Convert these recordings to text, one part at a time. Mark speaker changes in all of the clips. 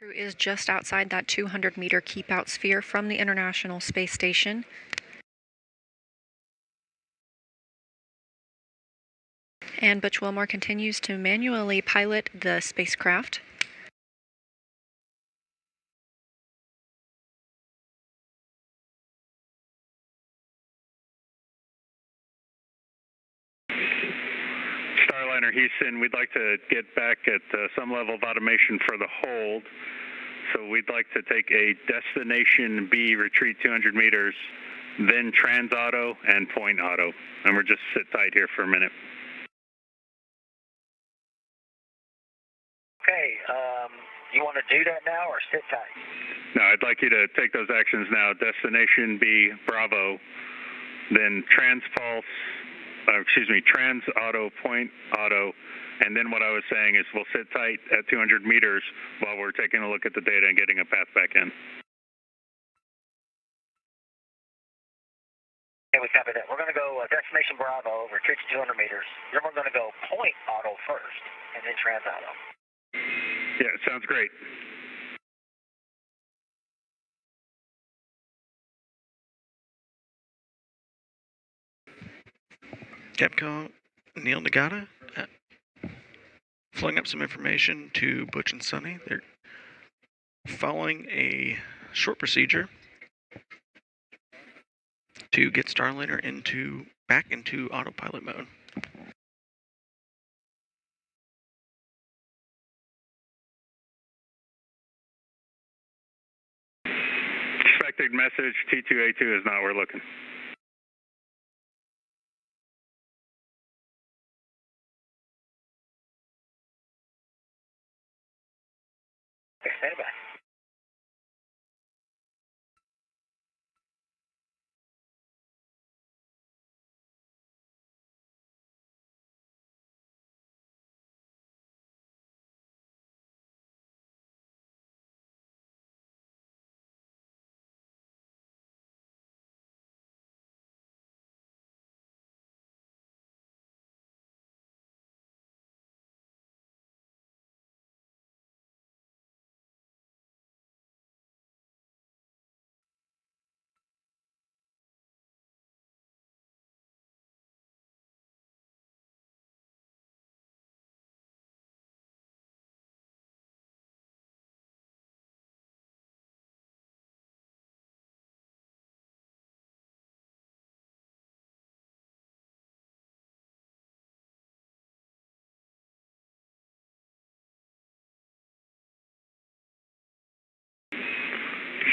Speaker 1: Crew is just outside that 200-meter keep-out sphere from the International Space Station. And Butch Wilmore continues to manually pilot the spacecraft.
Speaker 2: Starliner Houston, we'd like to get back at some level of automation for the hold. So we'd like to take a destination B, retreat 200 meters, then trans auto and point auto. And we're just sit tight here for a minute.
Speaker 3: Okay, you want to do that now or sit tight?
Speaker 2: No, I'd like you to take those actions now. Destination B, Bravo, then trans auto, point auto, and then what I was saying is we'll sit tight at 200 meters while we're taking a look at the data and getting a path back in.
Speaker 3: Okay, we copy that. We're going to go destination Bravo, retreat to 200 meters. Then we're going to go point auto first, and then trans auto.
Speaker 2: Yeah, sounds great.
Speaker 4: Capcom, Neil Nagata, flowing up some information to Butch and Sonny. They're following a short procedure to get Starliner back into autopilot mode.
Speaker 2: Expected message, T2A2 is not where we're looking.
Speaker 3: Okay, stand by.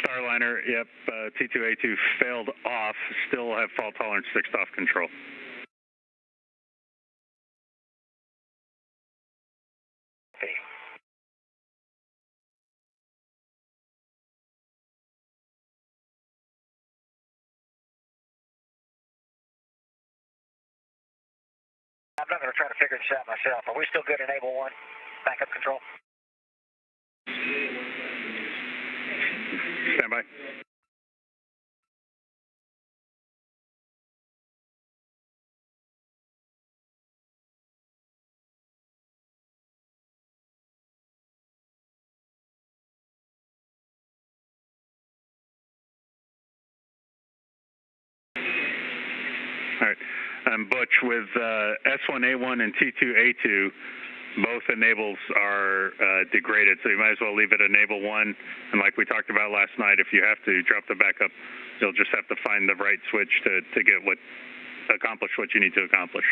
Speaker 2: Starliner, yep, T2A2 failed off, still have fault tolerance 6 off control.
Speaker 3: Okay. I'm not going to try to figure this out myself. Are we still good in Enable 1? Backup control?
Speaker 2: Stand by. All right, Butch, with S1A1 and T2A2, both enables are degraded, so you might as well leave it enable 1. And like we talked about last night, if you have to drop the backup, you'll just have to find the right switch to accomplish what you need to accomplish.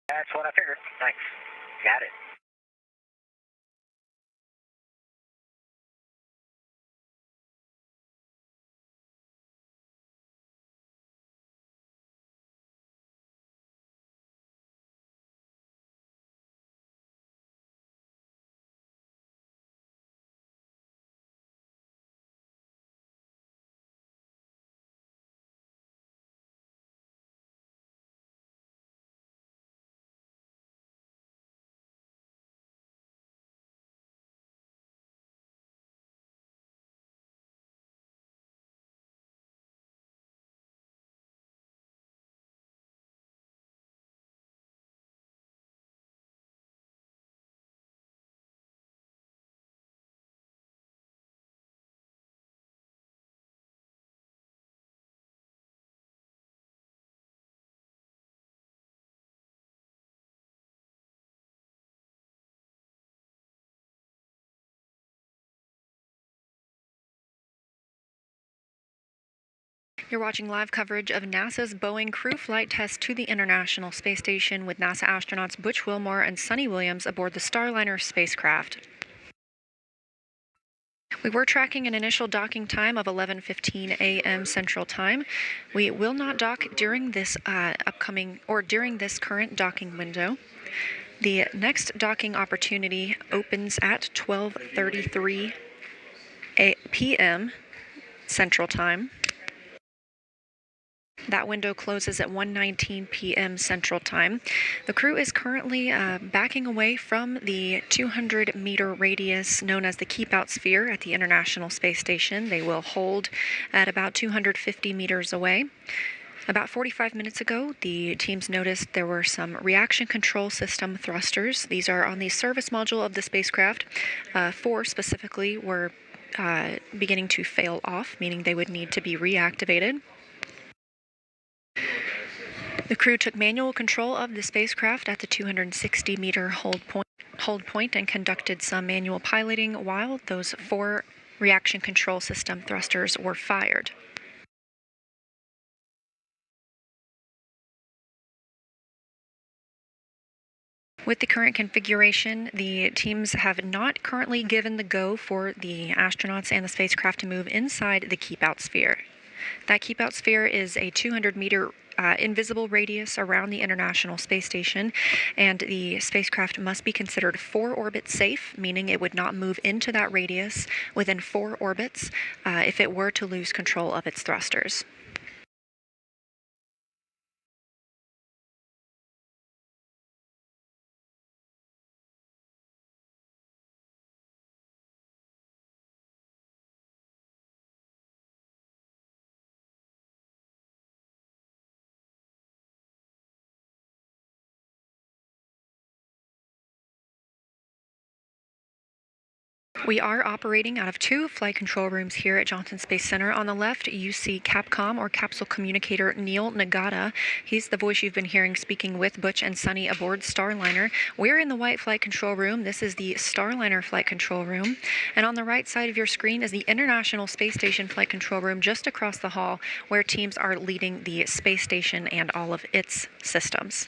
Speaker 3: That's what I figured. Thanks. Got it.
Speaker 1: You're watching live coverage of NASA's Boeing crew flight test to the International Space Station with NASA astronauts Butch Wilmore and Suni Williams aboard the Starliner spacecraft. We were tracking an initial docking time of 11:15 a.m. Central Time. We will not dock during this during this current docking window. The next docking opportunity opens at 12:33 p.m. Central Time. That window closes at 1:19 p.m. Central Time. The crew is currently backing away from the 200-meter radius known as the Keep Out Sphere at the International Space Station. They will hold at about 250 meters away. About 45 minutes ago, the teams noticed there were some reaction control system thrusters. These are on the service module of the spacecraft. 4 specifically were beginning to fail off, meaning they would need to be reactivated. The crew took manual control of the spacecraft at the 260-meter hold point and conducted some manual piloting while those 4 reaction control system thrusters were fired. With the current configuration, the teams have not currently given the go for the astronauts and the spacecraft to move inside the Keep Out Sphere. That Keep Out Sphere is a 200-meter invisible radius around the International Space Station, and the spacecraft must be considered 4 orbits safe, meaning it would not move into that radius within 4 orbits if it were to lose control of its thrusters. We are operating out of 2 flight control rooms here at Johnson Space Center. On the left, you see Capcom, or capsule communicator, Neil Nagata. He's the voice you've been hearing speaking with Butch and Suni aboard Starliner. We're in the white flight control room. This is the Starliner flight control room. And on the right side of your screen is the International Space Station flight control room just across the hall, where teams are leading the space station and all of its systems.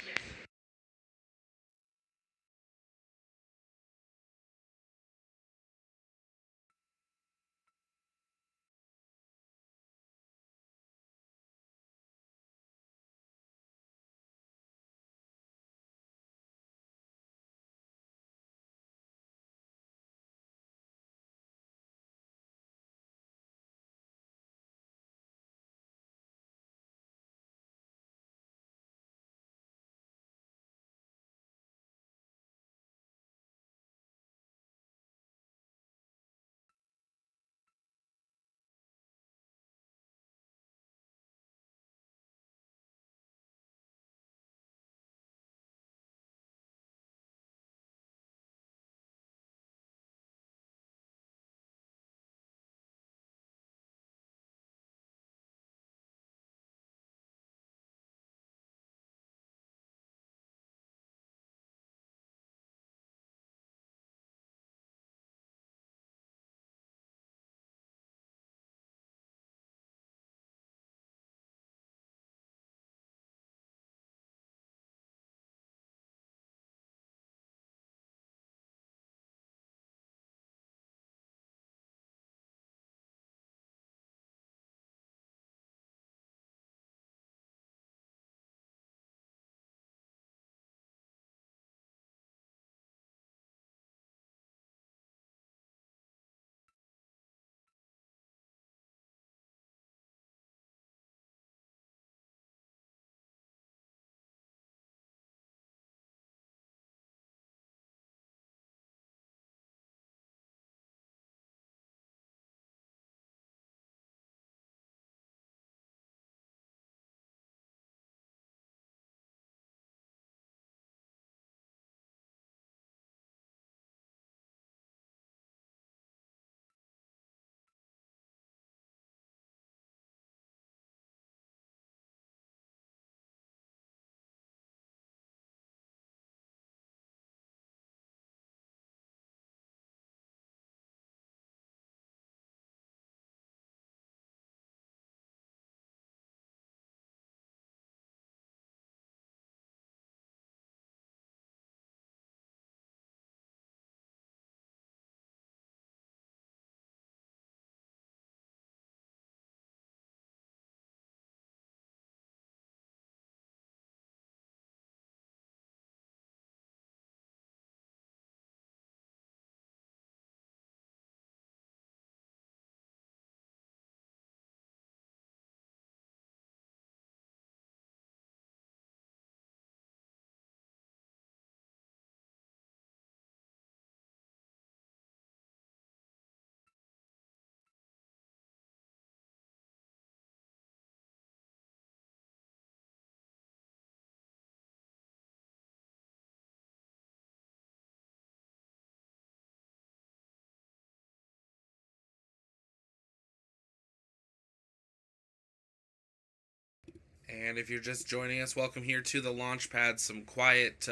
Speaker 5: And if you're just joining us, welcome here to the launch pad. Some quiet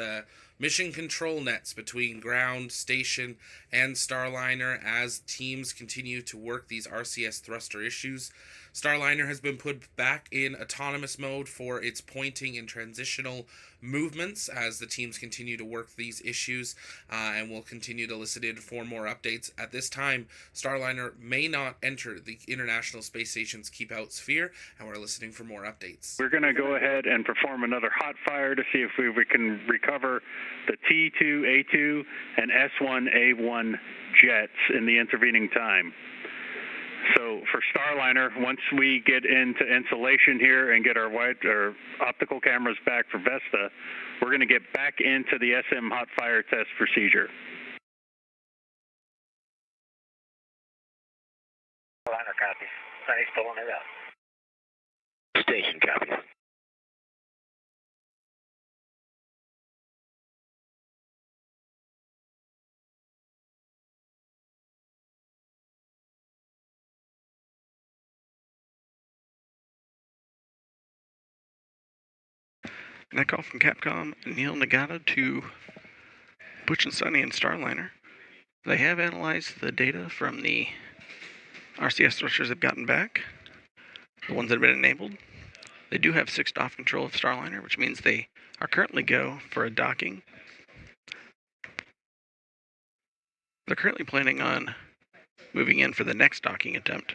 Speaker 5: mission control nets between ground, station, and Starliner as teams continue to work these RCS thruster issues. Starliner has been put back in autonomous mode for its pointing and transitional movements as the teams continue to work these issues, and we'll continue to listen in for more updates. At this time, Starliner may not enter the International Space Station's Keep Out sphere, and we're listening for more updates.
Speaker 2: We're going to go ahead and perform another hot fire to see if we can recover the T2A2 and S1A1 jets in the intervening time. So for Starliner, once we get into insulation here and get our optical cameras back for Vesta, we're going to get back into the SM hot fire test procedure.
Speaker 3: Starliner copies. Sunny's pulling it up. Station copies.
Speaker 4: That call from Capcom, Neil Nagata to Butch and Sunny and Starliner. They have analyzed the data from the RCS thrusters they've gotten back, the ones that have been enabled. They do have 6 off control of Starliner, which means they are currently go for a docking. They're currently planning on moving in for the next docking attempt.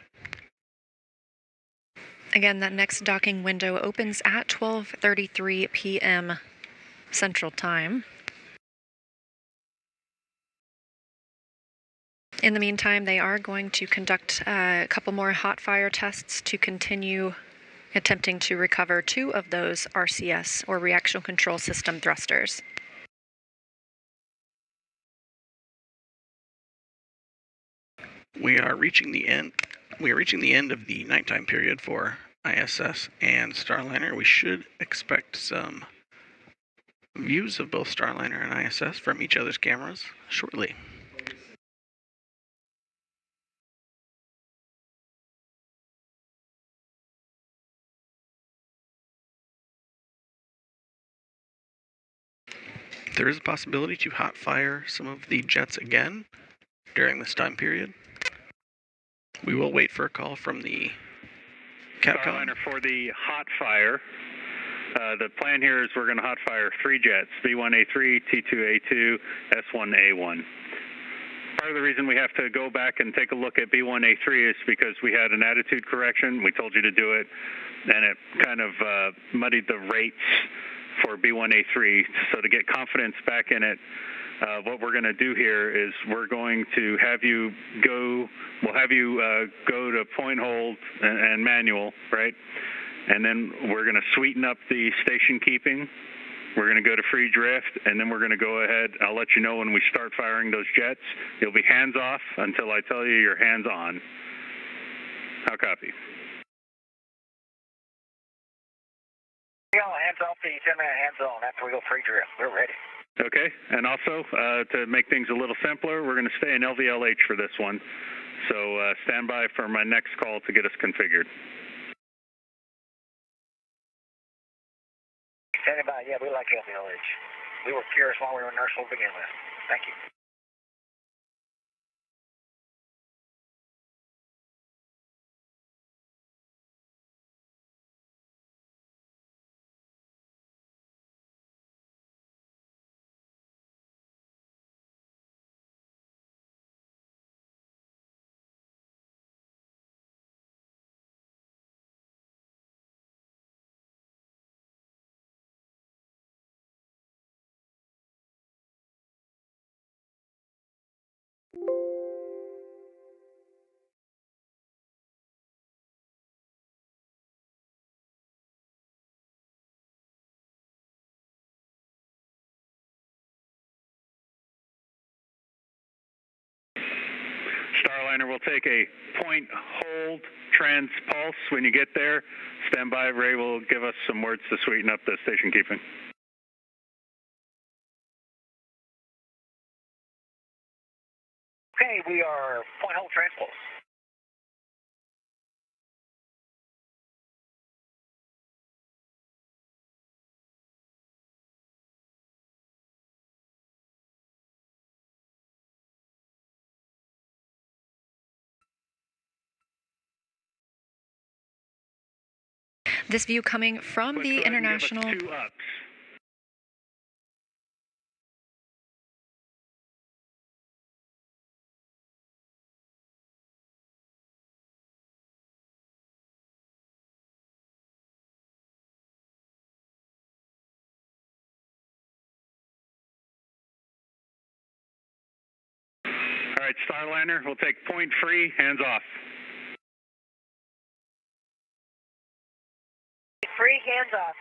Speaker 1: Again, that next docking window opens at 12:33 p.m. Central Time. In the meantime, they are going to conduct a couple more hot fire tests to continue attempting to recover 2 of those RCS, or reaction control system thrusters.
Speaker 4: We are reaching the end of the nighttime period for ISS and Starliner. We should expect some views of both Starliner and ISS from each other's cameras shortly. There is a possibility to hot fire some of the jets again during this time period. We will wait for a call from the Capcom.
Speaker 2: Starliner for the hot fire. The plan here is we're going to hot fire 3 jets, B1A3, T2A2, S1A1. Part of the reason we have to go back and take a look at B1A3 is because we had an attitude correction. We told you to do it, and it kind of muddied the rates for B1A3. So to get confidence back in it, what we're going to do here is we're going to have you go, go to point hold and manual, right? And then we're going to sweeten up the station keeping. We're going to go to free drift, and then we're going to go ahead. I'll let you know when we start firing those jets. You'll be hands off until I tell you you're hands on. How copy?
Speaker 3: Hands off the 10-minute hands on after we go free drift. We're ready.
Speaker 2: Okay, and also to make things a little simpler, we're going to stay in LVLH for this one. So stand by for my next call to get us configured.
Speaker 3: Standing by, yeah, we like LVLH. We were curious while we were in Nurse to begin with. Thank you.
Speaker 2: Starliner will take a point hold trans pulse when you get there. Stand by. Ray will give us some words to sweeten up the station keeping.
Speaker 3: Okay, we are point hold transpose.
Speaker 1: This view coming from
Speaker 2: Butch,
Speaker 1: the
Speaker 2: go ahead and give us
Speaker 1: international.
Speaker 2: 2 ups. All right, Starliner, we'll take point free, hands off.
Speaker 3: Free, hands off.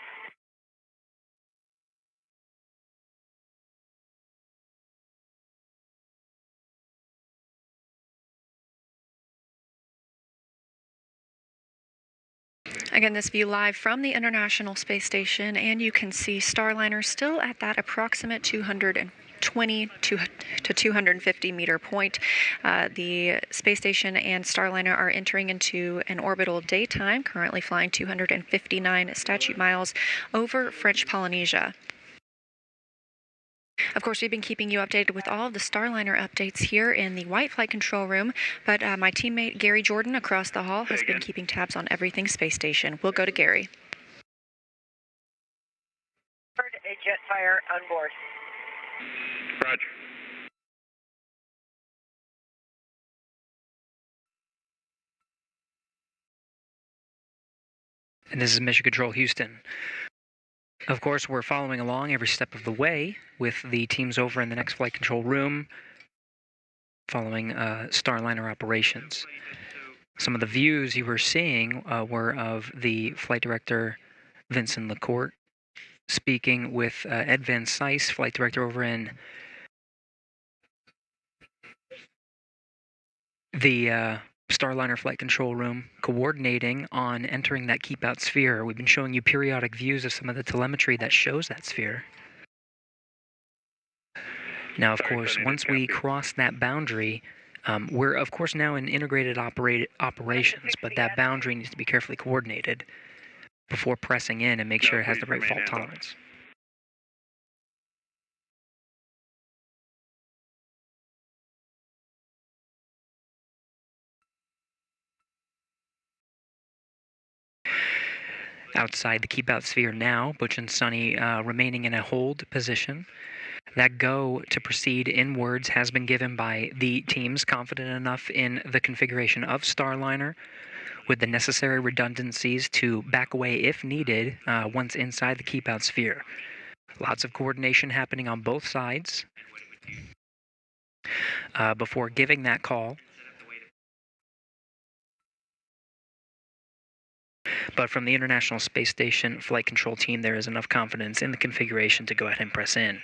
Speaker 1: Again, this view live from the International Space Station, and you can see Starliner still at that approximate 220 to 250 meter point. The space station and Starliner are entering into an orbital daytime, currently flying 259 statute miles over French Polynesia. Of course, we've been keeping you updated with all of the Starliner updates here in the White Flight Control Room, but my teammate Gary Jordan across the hall has been keeping tabs on everything space station. We'll go to Gary.
Speaker 3: Heard a jet fire on board.
Speaker 2: Roger.
Speaker 6: And this is Mission Control Houston. Of course, we're following along every step of the way with the teams over in the next flight control room following Starliner operations. Some of the views you were seeing were of the flight director, Vincent Lacourt, speaking with Ed Van Cise, flight director over in the Starliner flight control room, coordinating on entering that keep out sphere. We've been showing you periodic views of some of the telemetry that shows that sphere. Now, of course, once we cross that boundary, we're of course now in integrated operations, but that boundary needs to be carefully coordinated before pressing in and make sure it has the right fault tolerance. Outside the keep out sphere now, Butch and Sunny remaining in a hold position. That go to proceed inwards has been given by the teams confident enough in the configuration of Starliner with the necessary redundancies to back away if needed once inside the keep out sphere. Lots of coordination happening on both sides before giving that call. But from the International Space Station flight control team, there is enough confidence in the configuration to go ahead and press in.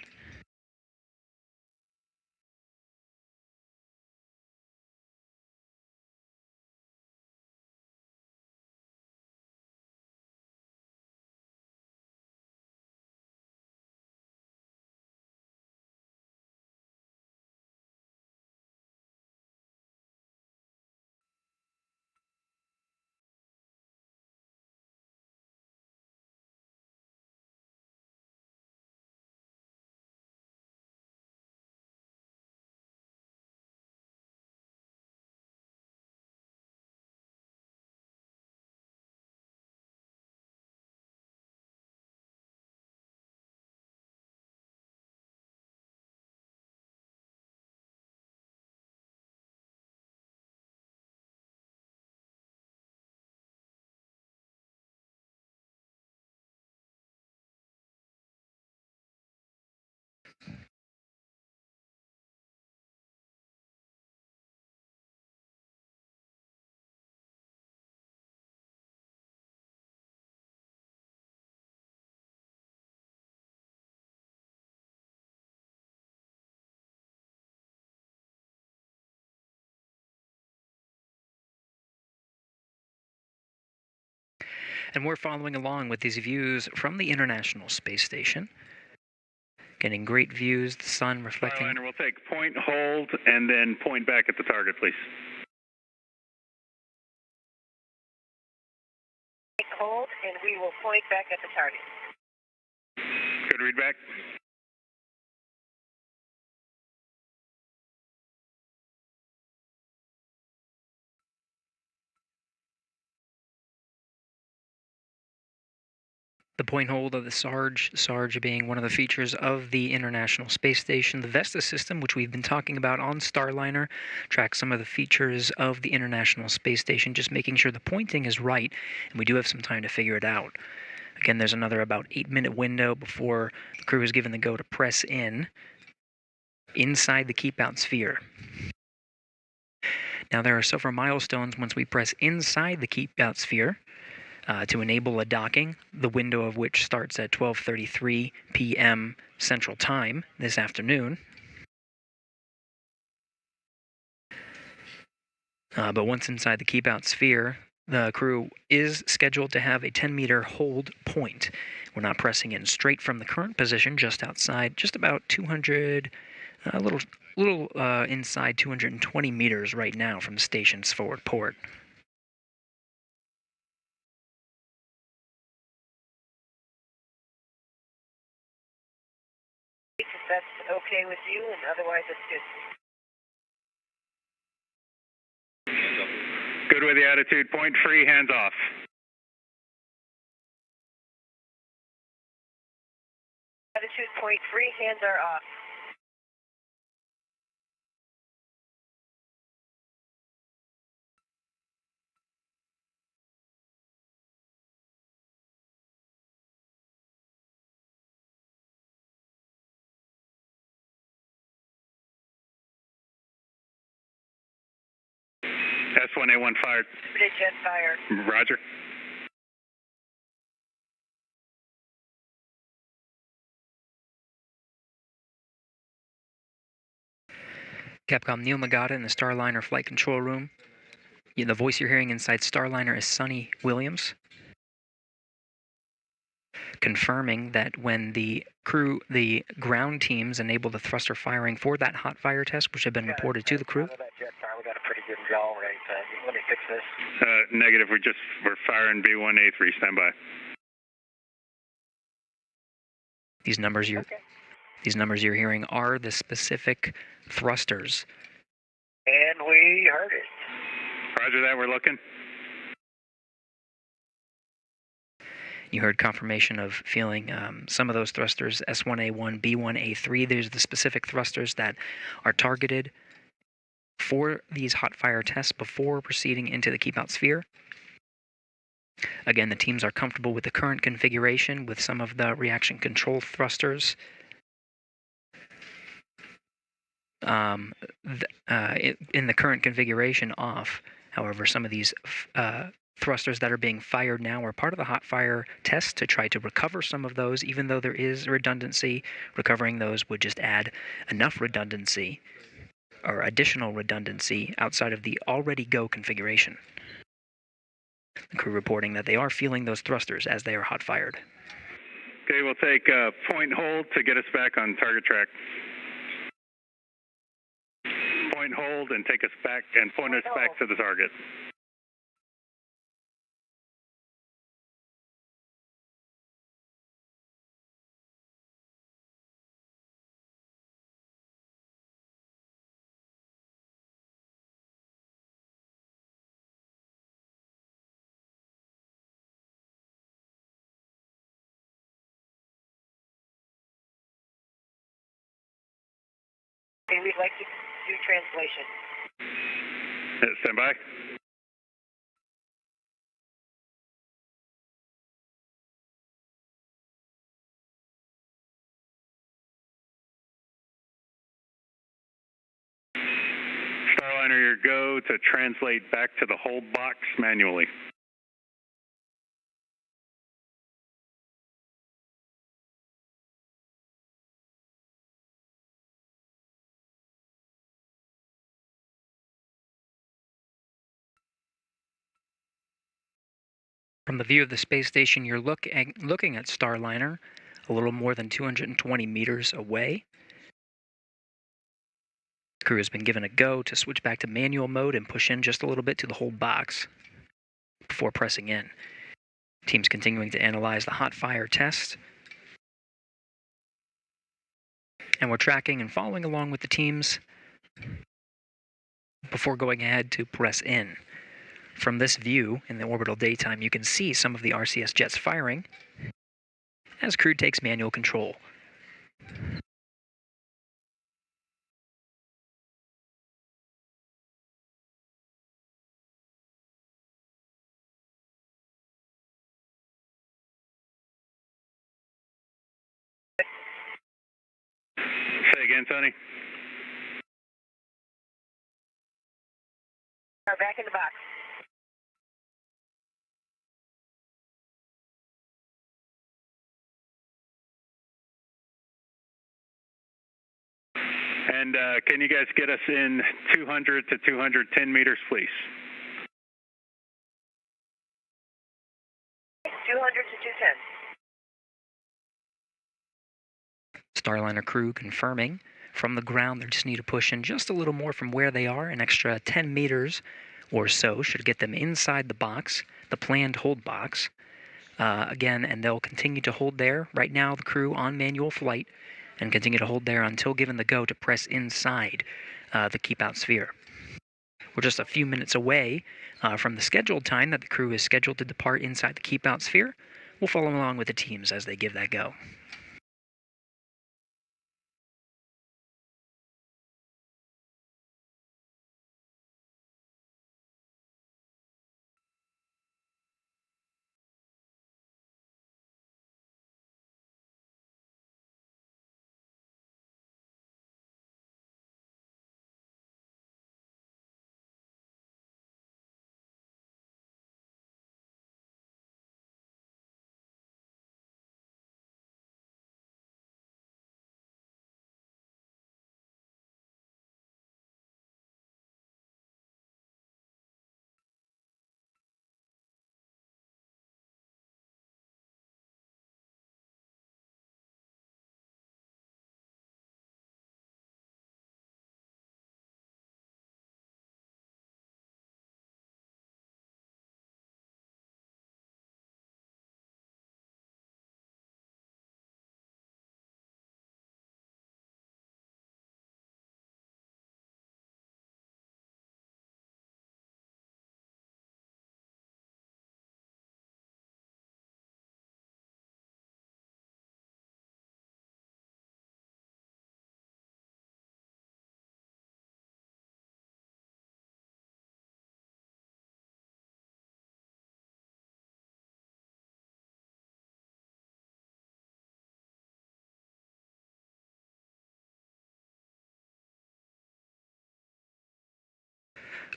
Speaker 6: And we're following along with these views from the International Space Station. Getting great views, the sun reflecting.
Speaker 2: Starliner, we'll take point, hold, and then point back at the target, please.
Speaker 3: Hold, and we will point back at the target.
Speaker 2: Good read back.
Speaker 6: The point hold of the Sarge being one of the features of the International Space Station. The Vesta system, which we've been talking about on Starliner, tracks some of the features of the International Space Station, just making sure the pointing is right, and we do have some time to figure it out. Again, there's another about 8-minute window before the crew is given the go to press in inside the keep out sphere. Now there are several milestones once we press inside the keep out sphere to enable a docking, the window of which starts at 12:33 p.m. Central Time this afternoon. But once inside the keep out sphere, the crew is scheduled to have a 10-meter hold point. We're not pressing in straight from the current position, just outside, just about 200, a little inside 220 meters right now from the station's forward port.
Speaker 3: If that's okay with you, and otherwise it's good.
Speaker 2: Good with the attitude. Point free, hands off.
Speaker 3: Attitude point free, hands are off.
Speaker 2: S1A1 fired.
Speaker 3: Jet fire.
Speaker 2: Roger.
Speaker 6: Capcom Neil Nagata in the Starliner flight control room. The voice you're hearing inside Starliner is Sonny Williams, confirming that when the ground teams enable the thruster firing for that hot fire test, which had been reported to the crew.
Speaker 3: We got a pretty good yaw rate. Let me fix this.
Speaker 2: Negative. We're firing B1A3. Stand by.
Speaker 6: These numbers you're hearing are the specific thrusters.
Speaker 3: And we heard it.
Speaker 2: Roger that. We're looking.
Speaker 6: You heard confirmation of feeling some of those thrusters, S1A1, B1A3. These are the specific thrusters that are targeted for these hot fire tests before proceeding into the keep out sphere. Again, the teams are comfortable with the current configuration with some of the reaction control thrusters. In the current configuration off. However, some of these thrusters that are being fired now are part of the hot fire test to try to recover some of those. Even though there is redundancy, recovering those would just add enough redundancy or additional redundancy outside of the already go configuration. The crew reporting that they are feeling those thrusters as they are hot fired.
Speaker 2: Okay, we'll take point hold to get us back on target track. Point hold and take us back and point us back to the target.
Speaker 3: Okay, we'd like to do translation.
Speaker 2: Stand by. Starliner, your go to translate back to the hold box manually.
Speaker 6: From the view of the space station, you're looking at Starliner a little more than 220 meters away. The crew has been given a go to switch back to manual mode and push in just a little bit to the hold box before pressing in. Team's continuing to analyze the hot fire test. And we're tracking and following along with the teams before going ahead to press in. From this view in the orbital daytime, you can see some of the RCS jets firing. as crew takes manual control.
Speaker 2: Say again, Tony.
Speaker 3: Back in the box.
Speaker 2: And can you guys get us in 200 to 210 meters, please?
Speaker 3: 200 to 210.
Speaker 6: Starliner crew confirming. From the ground, they just need to push in just a little more from where they are. An extra 10 meters or so should get them inside the box, the planned hold box. Again, and they'll continue to hold there. Right now, the crew on manual flight and continue to hold there until given the go to press inside the keep out sphere. We're just a few minutes away from the scheduled time that the crew is scheduled to depart inside the keep out sphere. We'll follow along with the teams as they give that go.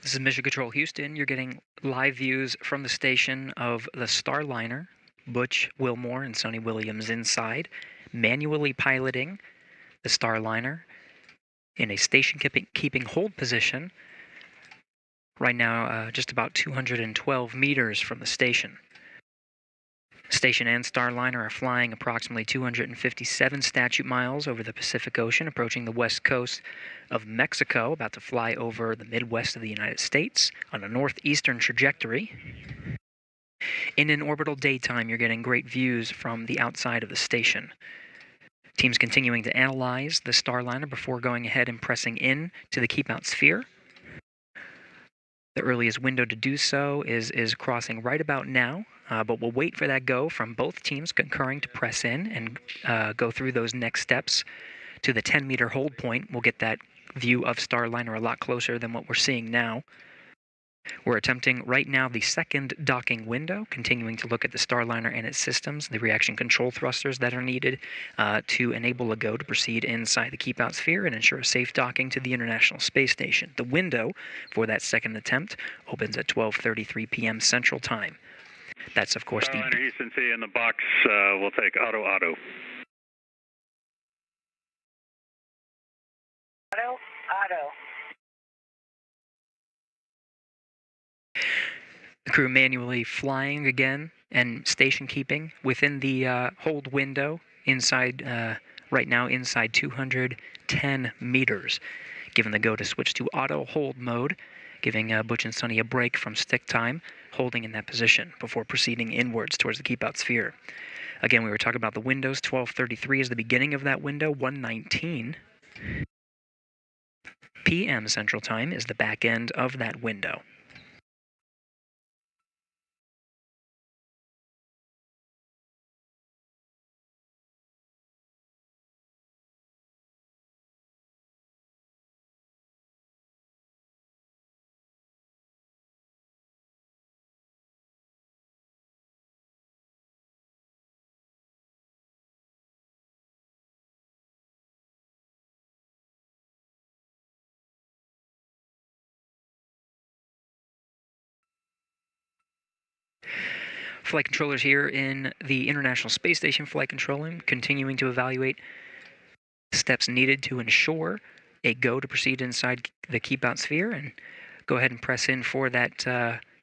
Speaker 6: This is Mission Control Houston. You're getting live views from the station of the Starliner, Butch Wilmore and Sonny Williams inside, manually piloting the Starliner in a station keeping hold position. Right now, just about 212 meters from the station. Station and Starliner are flying approximately 257 statute miles over the Pacific Ocean, approaching the west coast of Mexico, about to fly over the Midwest of the United States on a northeastern trajectory. In an orbital daytime, you're getting great views from the outside of the station. Teams continuing to analyze the Starliner before going ahead and pressing in to the keep out sphere. The earliest window to do so is crossing right about now, but we'll wait for that go from both teams concurring to press in and go through those next steps to the 10-meter hold point. We'll get that view of Starliner a lot closer than what we're seeing now. We're attempting right now the second docking window, continuing to look at the Starliner and its systems, the reaction control thrusters that are needed to enable a go to proceed inside the keep out sphere and ensure a safe docking to the International Space Station. The window for that second attempt opens at 12:33 p.m. Central Time. That's, of course,
Speaker 2: Starliner Houston C in the box. We'll take auto.
Speaker 3: Auto.
Speaker 6: the crew manually flying again and station keeping within the hold window inside, right now inside 210 meters. Given the go to switch to auto hold mode, giving Butch and Sonny a break from stick time, holding in that position before proceeding inwards towards the keep out sphere. Again, we were talking about the windows. 12:33 is the beginning of that window. 1:19 p.m. Central Time is the back end of that window. flight controllers here in the International Space Station flight control room, continuing to evaluate steps needed to ensure a go to proceed inside the keep out sphere, and go ahead and press in for that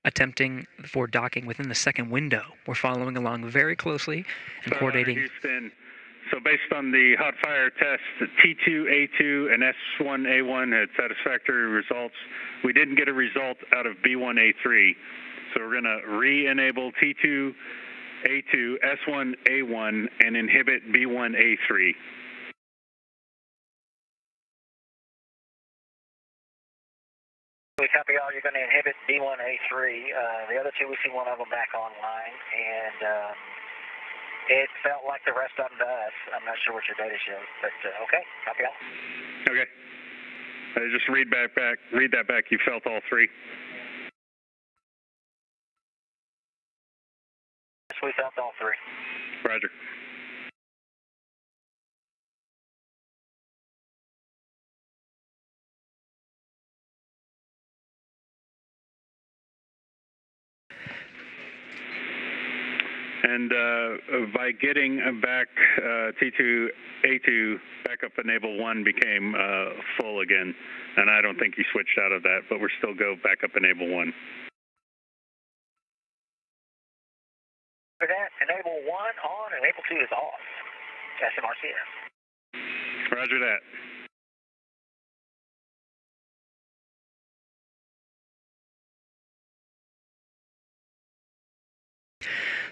Speaker 6: attempting for docking within the second window. We're following along very closely and coordinating.
Speaker 2: Houston. So based on the hot fire tests, T2A2 and S1A1 had satisfactory results. We didn't get a result out of B1A3. So we're going to re-enable T2A2, S1A1, and inhibit B1A3.
Speaker 3: We copy all. You're going to inhibit B1A3. The other two, we see one of them back online, and it felt like the rest of them to us. I'm not sure what your data shows, but okay, copy all.
Speaker 2: Okay. Just read that back. You felt all three.
Speaker 3: Yes, we felt all three.
Speaker 2: Roger. And by getting back T2A2, backup enable 1 became full again. And I don't think he switched out of that, but we're still go backup enable 1.
Speaker 3: For that, enable 1 on, enable 2 is off. SMRCS.
Speaker 2: Roger that.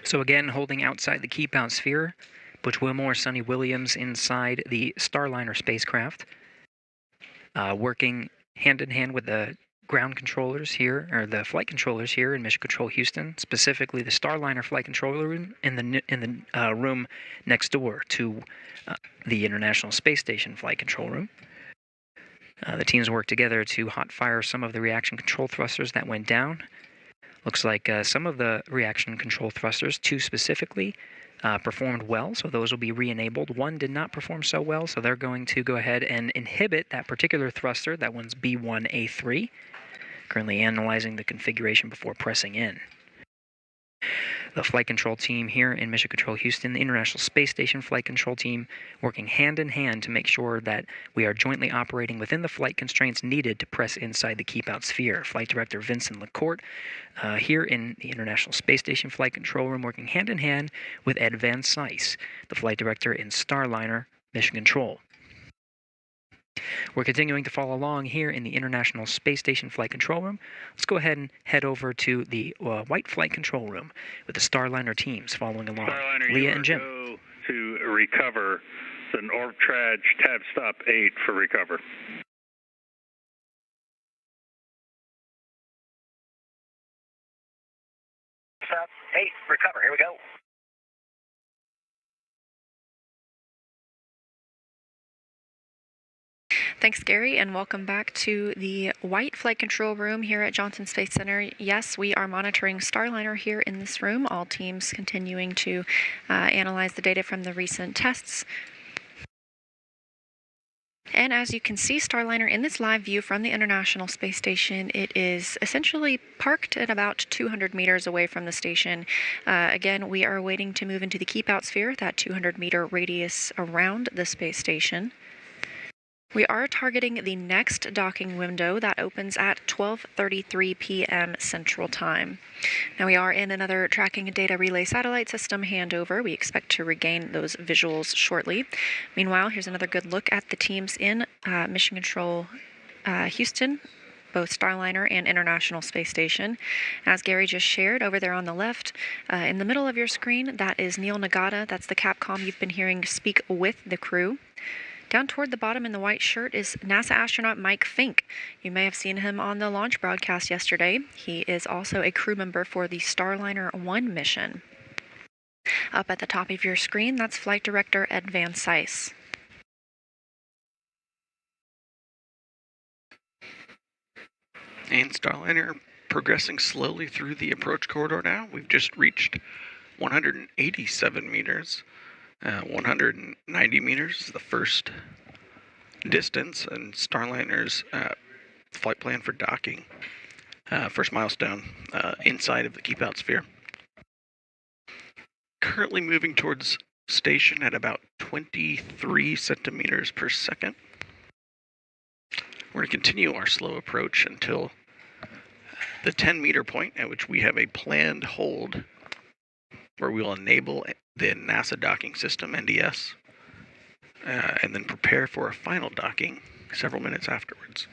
Speaker 6: So again, holding outside the keep out sphere, Butch Wilmore, Sonny Williams inside the Starliner spacecraft, working hand in hand with the ground controllers here, or the flight controllers here in Mission Control Houston, specifically the Starliner flight controller room in the room next door to the International Space Station flight control room. The teams worked together to hot fire some of the reaction control thrusters that went down. Looks like some of the reaction control thrusters, 2 specifically, performed well, so those will be re-enabled. 1 did not perform so well, so they're going to go ahead and inhibit that particular thruster. That one's B1A3. Currently analyzing the configuration before pressing in. The flight control team here in Mission Control Houston, the International Space Station flight control team, working hand in hand to make sure that we are jointly operating within the flight constraints needed to press inside the keep out sphere. Flight Director Vincent LaCourte here in the International Space Station flight control room, working hand in hand with Ed Van Cise, the flight director in Starliner Mission Control. We're continuing to follow along here in the International Space Station flight control room. Let's go ahead and head over to the white flight control room with the Starliner teams following along.
Speaker 2: Starliner,
Speaker 6: Leah and Jim.
Speaker 2: Go to recover. It's an Orb-Traj tab stop 8 for recover.
Speaker 3: Stop 8, recover. Here we go.
Speaker 1: Thanks, Gary, and welcome back to the white flight control room here at Johnson Space Center. Yes, we are monitoring Starliner here in this room, all teams continuing to analyze the data from the recent tests. And as you can see, Starliner in this live view from the International Space Station, it is essentially parked at about 200 meters away from the station. Again, we are waiting to move into the keep out sphere, that 200-meter radius around the space station. We are targeting the next docking window that opens at 12:33 p.m. Central Time. Now we are in another tracking and data relay satellite system handover. We expect to regain those visuals shortly. Meanwhile, here's another good look at the teams in Mission Control Houston, both Starliner and International Space Station. As Gary just shared, over there on the left, in the middle of your screen, that is Neil Nagata. That's the Capcom you've been hearing speak with the crew. Down toward the bottom in the white shirt is NASA astronaut Mike Fink. You may have seen him on the launch broadcast yesterday. He is also a crew member for the Starliner 1 mission. Up at the top of your screen, that's Flight Director Ed Van Cise.
Speaker 4: And Starliner progressing slowly through the approach corridor now. We've just reached 187 meters. 190 meters is the first distance, and Starliner's flight plan for docking. First milestone inside of the keep out sphere. currently moving towards station at about 23 centimeters per second. We're going to continue our slow approach until the 10-meter point, at which we have a planned hold where we will enable the NASA docking system, NDS, and then prepare for a final docking several minutes afterwards.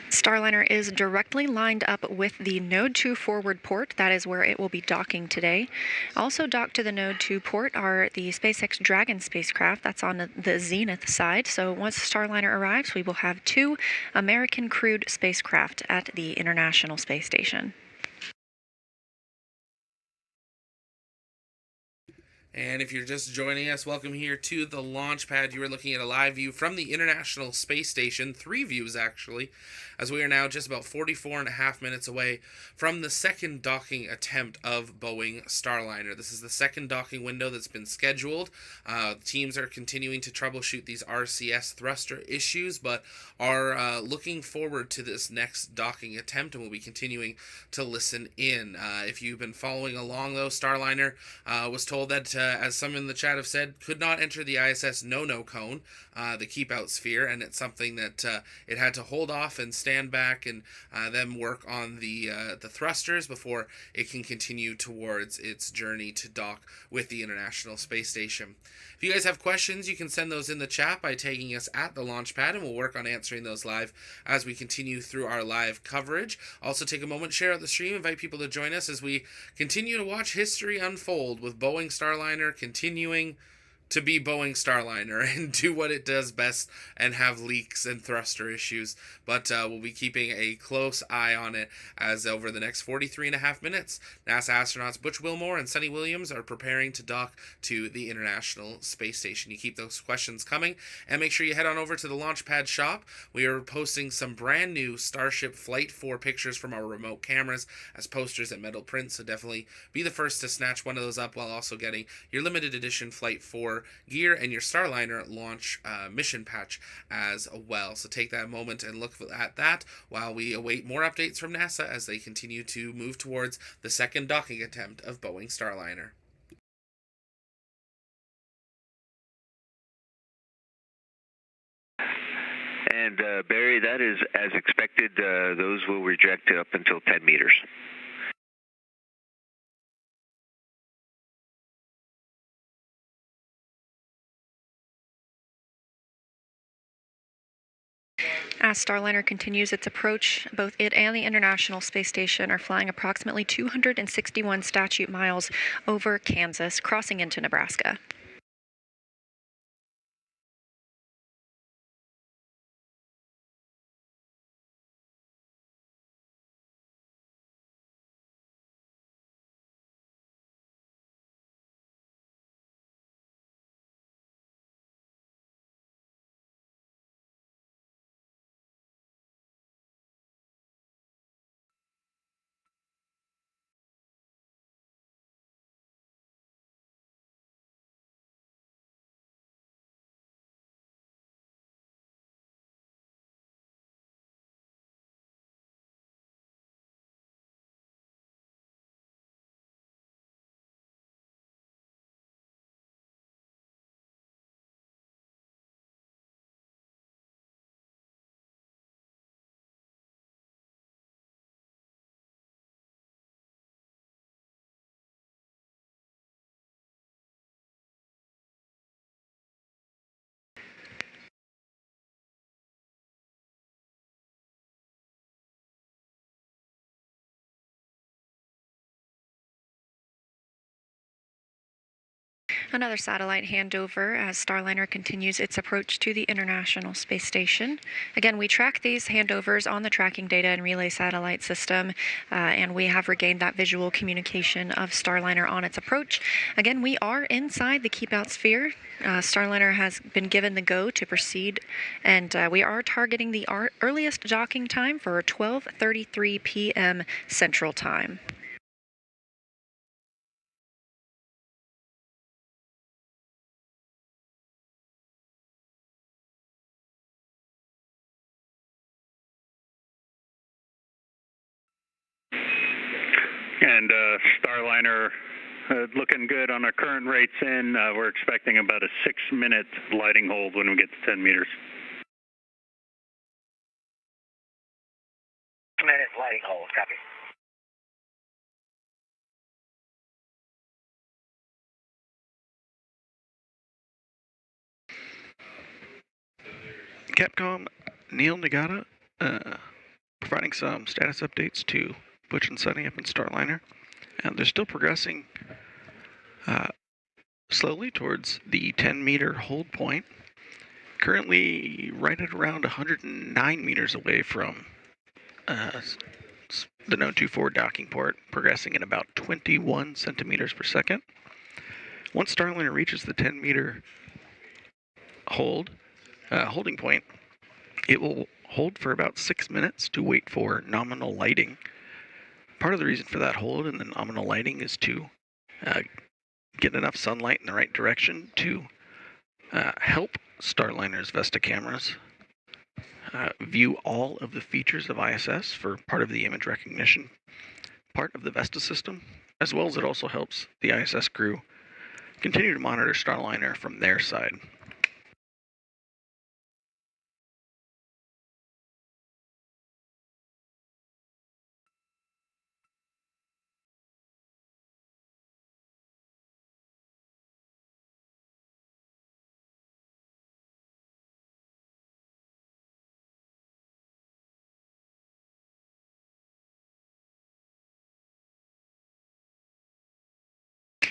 Speaker 1: Starliner is directly lined up with the Node 2 forward port. That is where it will be docking today. Also docked to the Node 2 port are the SpaceX Dragon spacecraft. That's on the zenith side. So once Starliner arrives, we will have 2 American crewed spacecraft at the International Space Station.
Speaker 5: And if you're just joining us, welcome here to the launch pad. You are looking at a live view from the International Space Station, 3 views actually, as we are now just about 44.5 minutes away from the second docking attempt of Boeing Starliner. This is the second docking window that's been scheduled. Teams are continuing to troubleshoot these RCS thruster issues, but are looking forward to this next docking attempt, and will be continuing to listen in. If you've been following along, though, Starliner was told that as some in the chat have said, could not enter the ISS no-no cone, the keep-out sphere, and it's something that it had to hold off and stand back and then work on the thrusters before it can continue towards its journey to dock with the International Space Station. If you guys have questions, you can send those in the chat by tagging us at the launch pad, and we'll work on answering those live as we continue through our live coverage. Also, take a moment, share out the stream, invite people to join us as we continue to watch history unfold with Boeing Starliner continuing to be Boeing Starliner and do what it does best and have leaks and thruster issues. But we'll be keeping a close eye on it as over the next 43.5 minutes, NASA astronauts Butch Wilmore and Sunny Williams are preparing to dock to the International Space Station. You keep those questions coming, and make sure you head on over to the Launchpad shop. We are posting some brand new Starship Flight 4 pictures from our remote cameras as posters and metal prints, so definitely be the first to snatch one of those up, while also getting your limited edition Flight 4 gear and your Starliner launch mission patch as well. So take that moment and look at that while we await more updates from NASA as they continue to move towards the second docking attempt of Boeing Starliner.
Speaker 7: And Barry, that is as expected. Those will reject up until 10 meters.
Speaker 1: As Starliner continues its approach, both it and the International Space Station are flying approximately 261 statute miles over Kansas, crossing into Nebraska. Another satellite handover as Starliner continues its approach to the International Space Station. Again, we track these handovers on the tracking data and relay satellite system, and we have regained that visual communication of Starliner on its approach. Again, we are inside the keep-out sphere. Starliner has been given the go to proceed, and we are targeting the earliest docking time for 12:33 p.m. Central Time.
Speaker 2: And Starliner looking good on our current rates in. We're expecting about a 6-minute lighting hold when we get to 10 meters.
Speaker 3: Minute lighting hold, copy.
Speaker 4: Capcom, Neil Nagata, providing some status updates to Butch and Sunny up in Starliner. And they're still progressing slowly towards the 10-meter hold point. Currently right at around 109 meters away from the Node 24 docking port, progressing at about 21 centimeters per second. Once Starliner reaches the 10-meter holding point, it will hold for about 6 minutes to wait for nominal lighting. Part of the reason for that hold and the nominal lighting is to get enough sunlight in the right direction to help Starliner's Vesta cameras view all of the features of ISS for part of the image recognition part of the Vesta system, as well as it also helps the ISS crew continue to monitor Starliner from their side.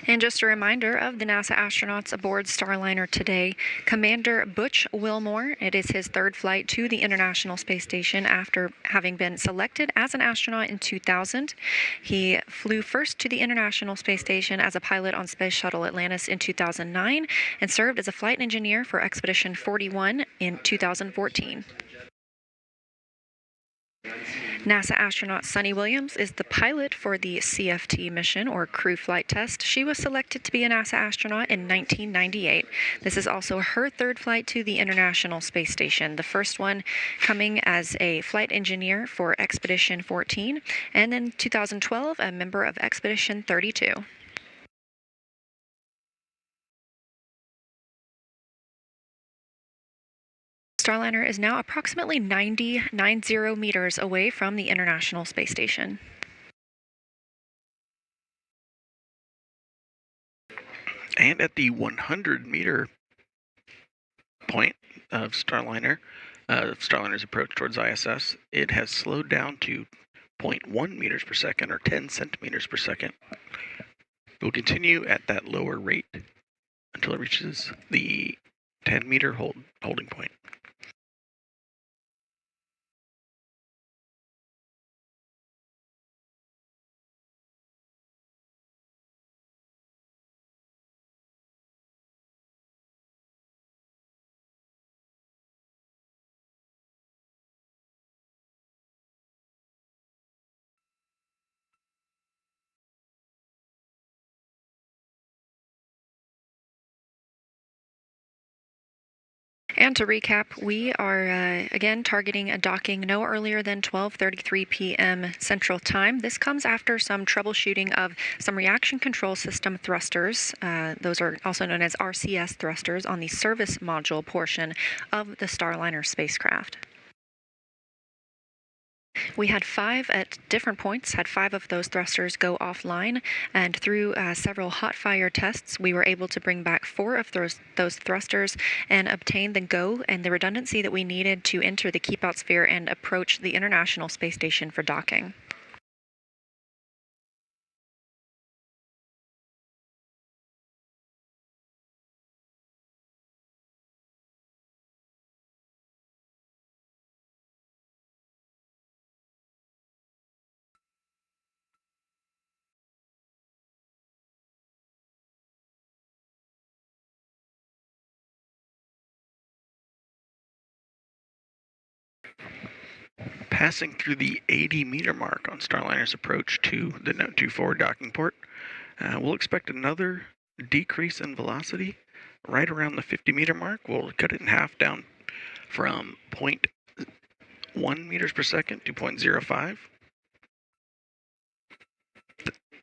Speaker 1: And just a reminder of the NASA astronauts aboard Starliner today. Commander Butch Wilmore, it is his third flight to the International Space Station after having been selected as an astronaut in 2000. He flew first to the International Space Station as a pilot on Space Shuttle Atlantis in 2009 and served as a flight engineer for Expedition 41 in 2014. NASA astronaut Suni Williams is the pilot for the CFT mission, or crew flight test. She was selected to be a NASA astronaut in 1998. This is also her third flight to the International Space Station, the first one coming as a flight engineer for Expedition 14, and in 2012, a member of Expedition 32. Starliner is now approximately 90 meters away from the International Space Station.
Speaker 4: And at the 100-meter point of Starliner's approach towards ISS, it has slowed down to 0.1 meters per second, or 10 centimeters per second. It will continue at that lower rate until it reaches the 10-meter holding point.
Speaker 1: And to recap, we are again targeting a docking no earlier than 12:33 p.m. Central Time. This comes after some troubleshooting of some reaction control system thrusters. Those are also known as RCS thrusters on the service module portion of the Starliner spacecraft. We had 5 at different points, had 5 of those thrusters go offline, and through several hot fire tests, we were able to bring back 4 of those thrusters and obtain the go and the redundancy that we needed to enter the keep out sphere and approach the International Space Station for docking.
Speaker 4: Passing through the 80-meter mark on Starliner's approach to the Node 24 docking port, we'll expect another decrease in velocity right around the 50-meter mark. We'll cut it in half, down from 0.1 meters per second to 0.05.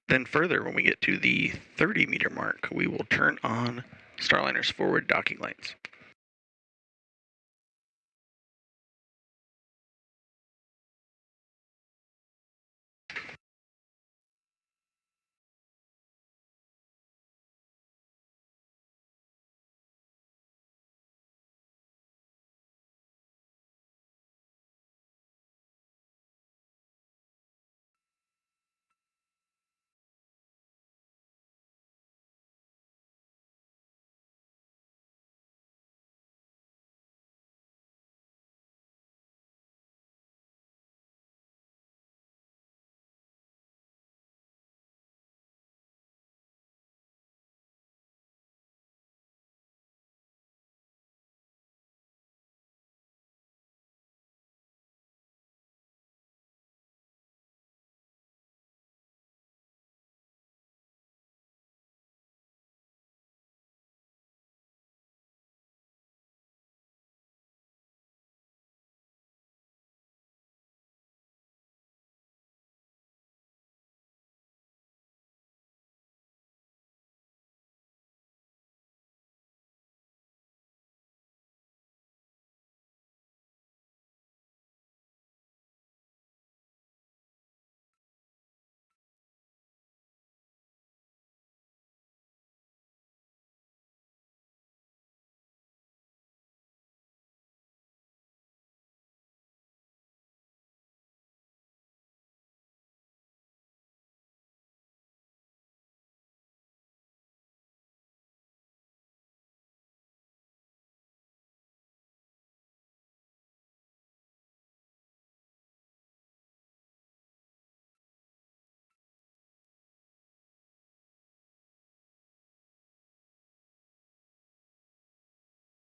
Speaker 4: Then further, when we get to the 30-meter mark, we will turn on Starliner's forward docking lights.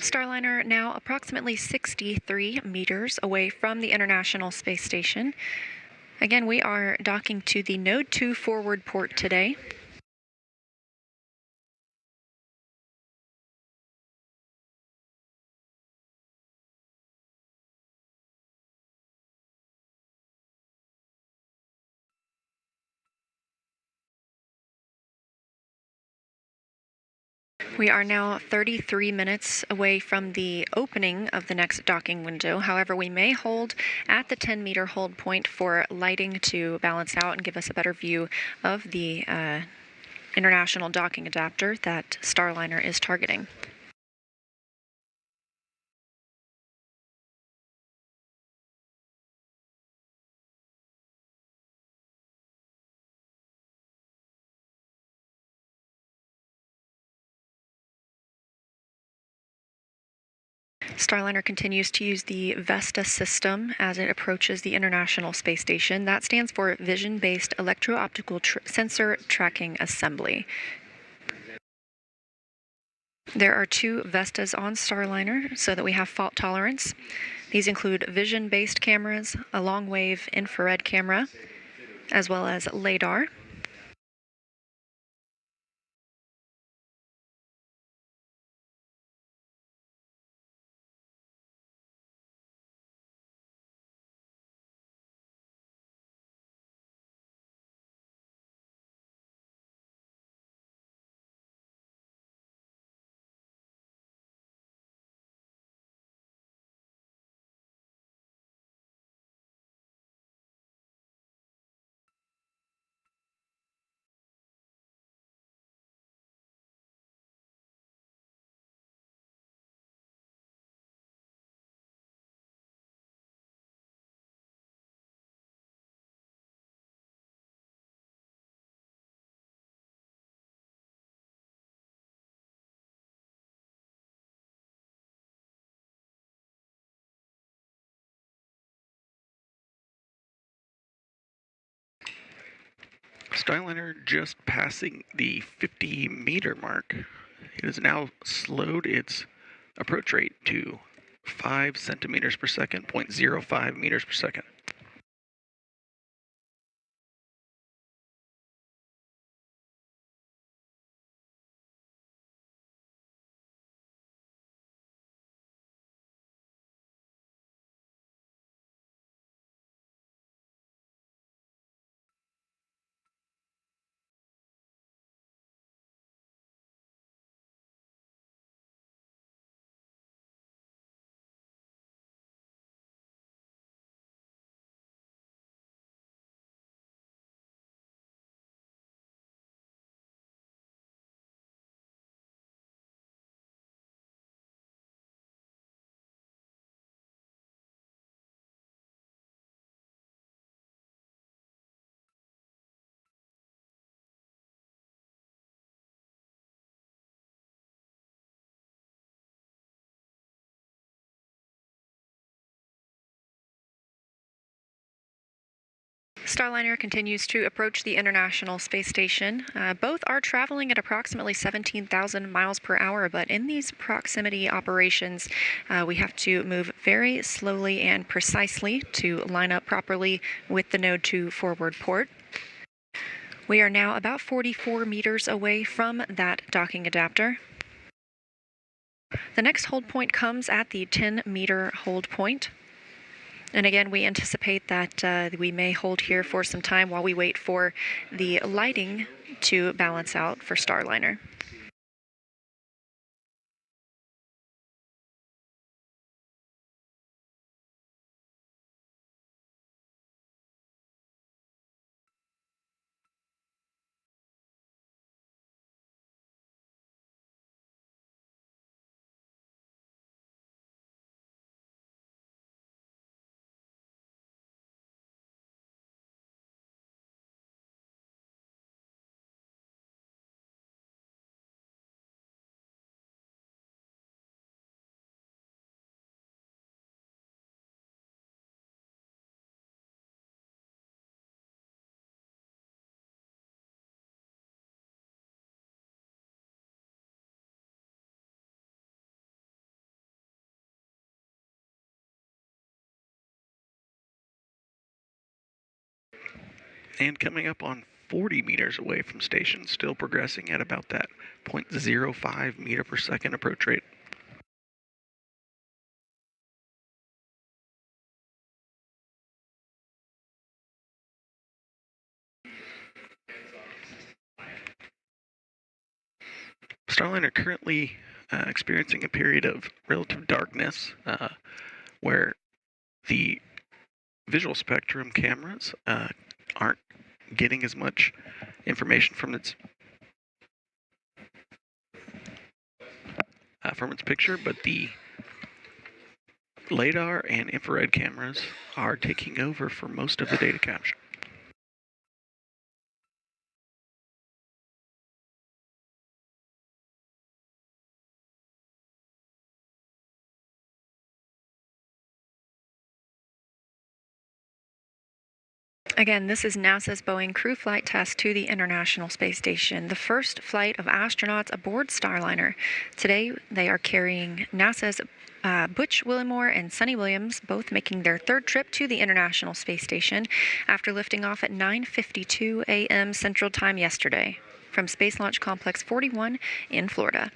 Speaker 1: Starliner now approximately 63 meters away from the International Space Station. Again, we are docking to the Node 2 forward port today. We are now 33 minutes away from the opening of the next docking window. However, we may hold at the 10-meter hold point for lighting to balance out and give us a better view of the international docking adapter that Starliner is targeting. Starliner continues to use the Vesta system as it approaches the International Space Station. That stands for Vision-Based Electro-Optical Sensor Tracking Assembly. There are two Vestas on Starliner so that we have fault tolerance. These include vision-based cameras, a long-wave infrared camera, as well as LiDAR.
Speaker 4: Starliner just passing the 50-meter mark. It has now slowed its approach rate to 5 centimeters per second, 0.05 meters per second.
Speaker 1: Starliner continues to approach the International Space Station. Both are traveling at approximately 17,000 miles per hour, but in these proximity operations, we have to move very slowly and precisely to line up properly with the node 2 forward port. We are now about 44 meters away from that docking adapter. The next hold point comes at the 10-meter hold point. And again, we anticipate that we may hold here for some time while we wait for the lighting to balance out for Starliner.
Speaker 4: And coming up on 40 meters away from station, still progressing at about that 0.05 meter per second approach rate. Starliner currently experiencing a period of relative darkness where the visual spectrum cameras aren't getting as much information from its picture, but the LiDAR and infrared cameras are taking over for most of the data capture.
Speaker 1: Again, this is NASA's Boeing crew flight test to the International Space Station, the first flight of astronauts aboard Starliner. Today, they are carrying NASA's Butch Wilmore and Sunny Williams, both making their third trip to the International Space Station after lifting off at 9:52 a.m. Central Time yesterday from Space Launch Complex 41 in Florida.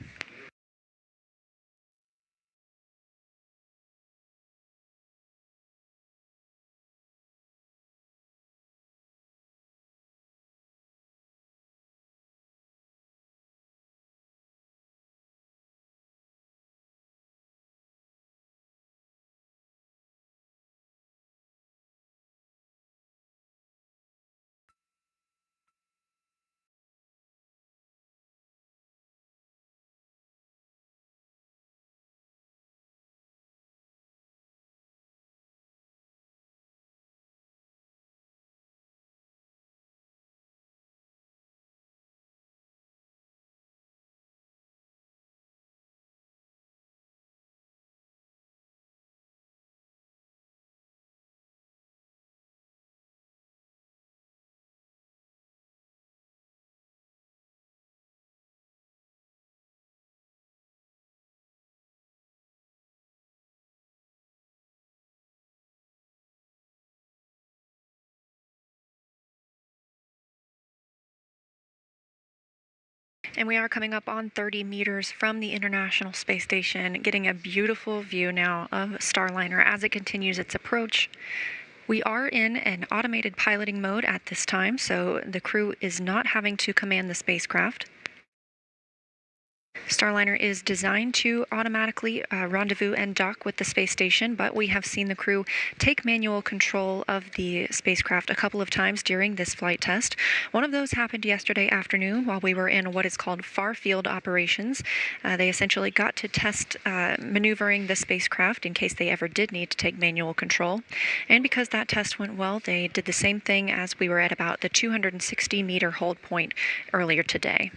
Speaker 1: And we are coming up on 30 meters from the International Space Station, getting a beautiful view now of Starliner as it continues its approach. We are in an automated piloting mode at this time, so the crew is not having to command the spacecraft. Starliner is designed to automatically rendezvous and dock with the space station, but we have seen the crew take manual control of the spacecraft a couple of times during this flight test. One of those happened yesterday afternoon while we were in what is called far field operations. They essentially got to test maneuvering the spacecraft in case they ever did need to take manual control. And because that test went well, they did the same thing as we were at about the 260-meter hold point earlier today.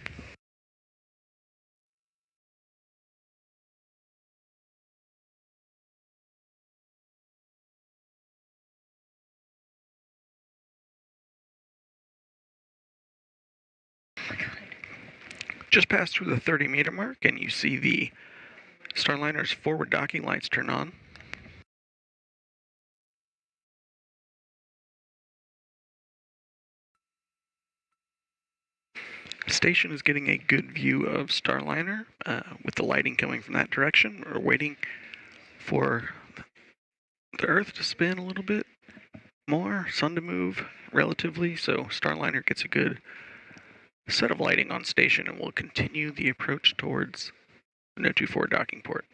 Speaker 4: just passed through the 30-meter mark, and you see the Starliner's forward docking lights turn on. Station is getting a good view of Starliner with the lighting coming from that direction. We're waiting for the Earth to spin a little bit more, sun to move relatively, so Starliner gets a good set of lighting on station, and we'll continue the approach towards the No. 24 docking port.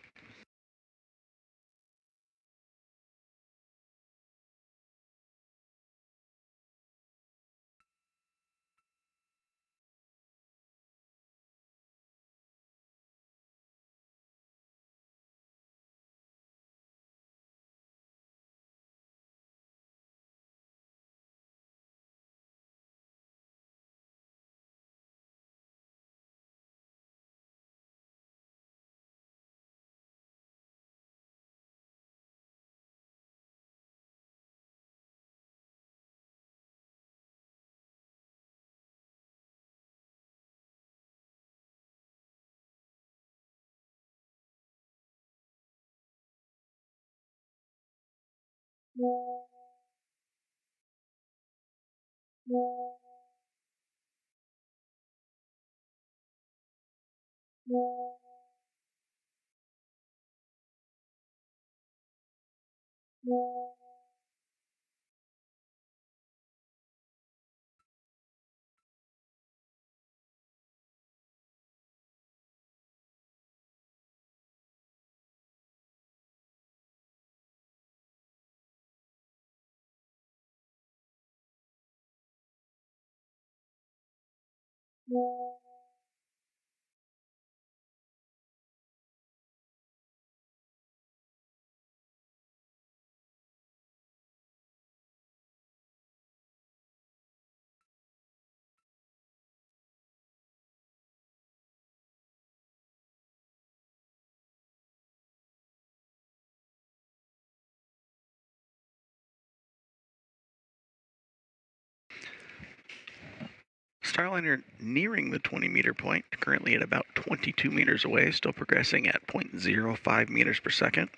Speaker 4: Starliner nearing the 20-meter point, currently at about 22 meters away, still progressing at 0.05 meters per second.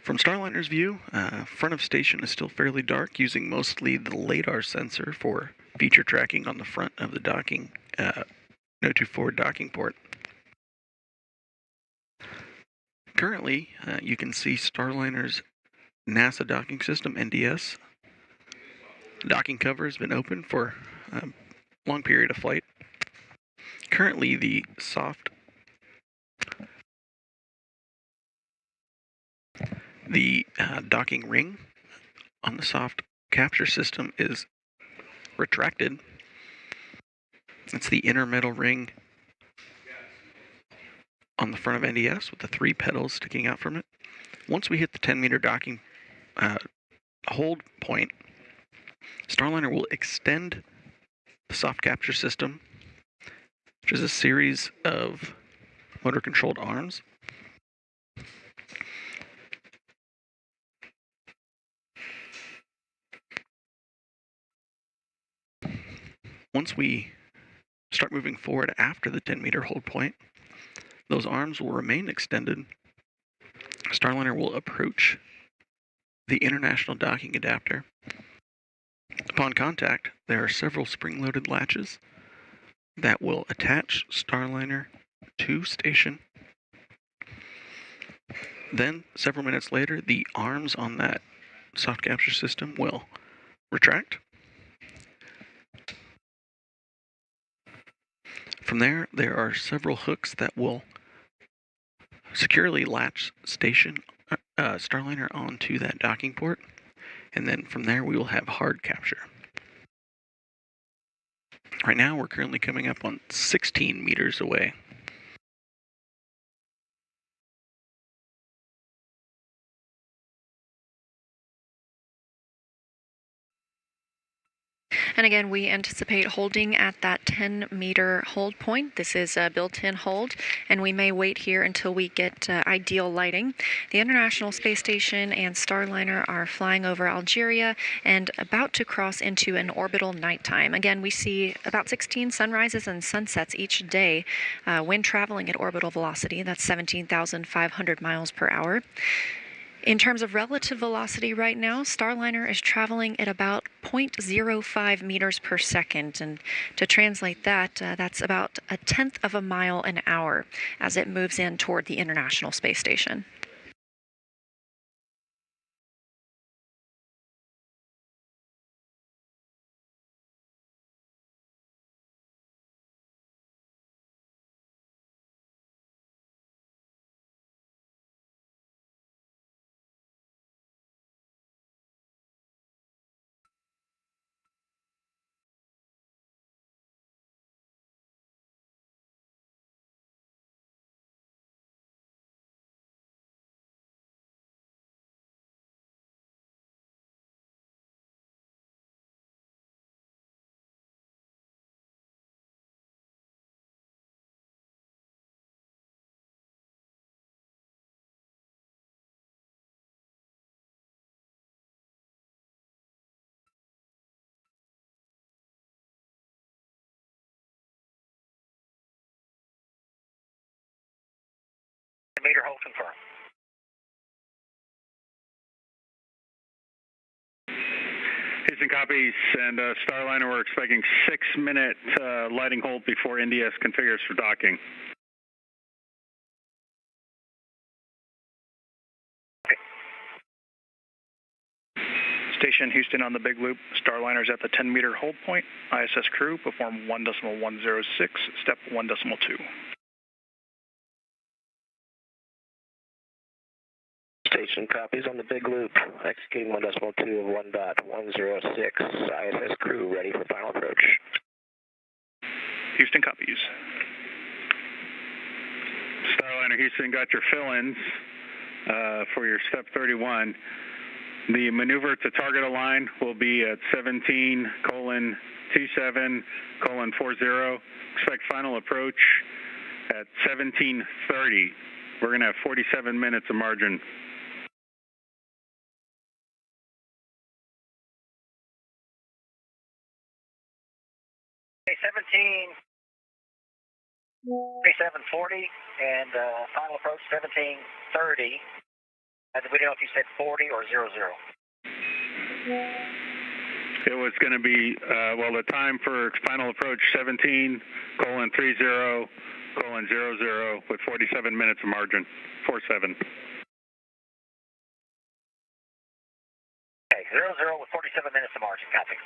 Speaker 4: From Starliner's view, front of station is still fairly dark, using mostly the LiDAR sensor for feature tracking on the front of the docking, No. 24 docking port. Currently, you can see Starliner's NASA docking system, NDS. Docking cover has been open for a long period of flight. Currently, the docking ring on the soft capture system is retracted. It's the inner metal ring on the front of NDS with the 3 pedals sticking out from it. Once we hit the 10-meter docking hold point, Starliner will extend the soft capture system, which is a series of motor-controlled arms. Once we start moving forward after the 10-meter hold point, those arms will remain extended. Starliner will approach the international docking adapter. Upon contact, there are several spring-loaded latches that will attach Starliner to station. Then, several minutes later, the arms on that soft capture system will retract. From there, there are several hooks that will securely latch Starliner onto that docking port, and then from there we will have hard capture. Right now we're currently coming up on 16 meters away.
Speaker 1: And again, we anticipate holding at that 10-meter hold point. This is a built-in hold, and we may wait here until we get ideal lighting. The International Space Station and Starliner are flying over Algeria and about to cross into an orbital nighttime. Again, we see about 16 sunrises and sunsets each day when traveling at orbital velocity. That's 17,500 miles per hour. In terms of relative velocity right now, Starliner is traveling at about 0.05 meters per second. And to translate that, that's about 1/10 of a mile an hour as it moves in toward the International Space Station.
Speaker 3: Meter hold confirmed.
Speaker 2: Houston copies, and Starliner, we're expecting 6-minute lighting hold before NDS configures for docking.
Speaker 8: Station Houston on the big loop. Starliner's at the 10-meter hold point. ISS crew perform 1.106, step 1.2.
Speaker 3: Station copies on the big loop, executing 1.2 of 1.106. ISS crew ready for final approach.
Speaker 8: Houston copies.
Speaker 2: Starliner Houston, got your fill-ins for your step 31. The maneuver to target align will be at 17:27:40. Expect final approach at 17:30. We're going to have 47 minutes of margin.
Speaker 3: Okay, 27:40 and final approach 17:30. We don't know if you said 40 or 00.
Speaker 2: It was going to be, the time for final approach 17:30:00 with 47 minutes of margin, 47.
Speaker 3: Okay, 00 with 47 minutes of margin, copy.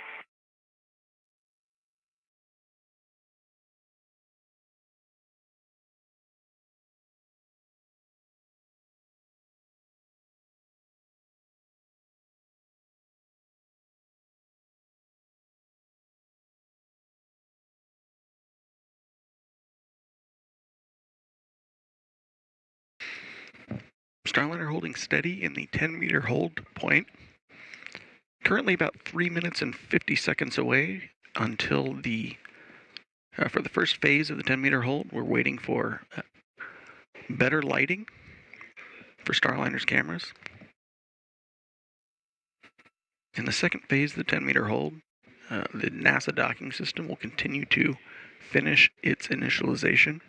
Speaker 4: Starliner holding steady in the 10-meter hold point. Currently about 3 minutes and 50 seconds away until for the first phase of the 10-meter hold. We're waiting for better lighting for Starliner's cameras. In the second phase of the 10-meter hold, the NASA docking system will continue to finish its initialization.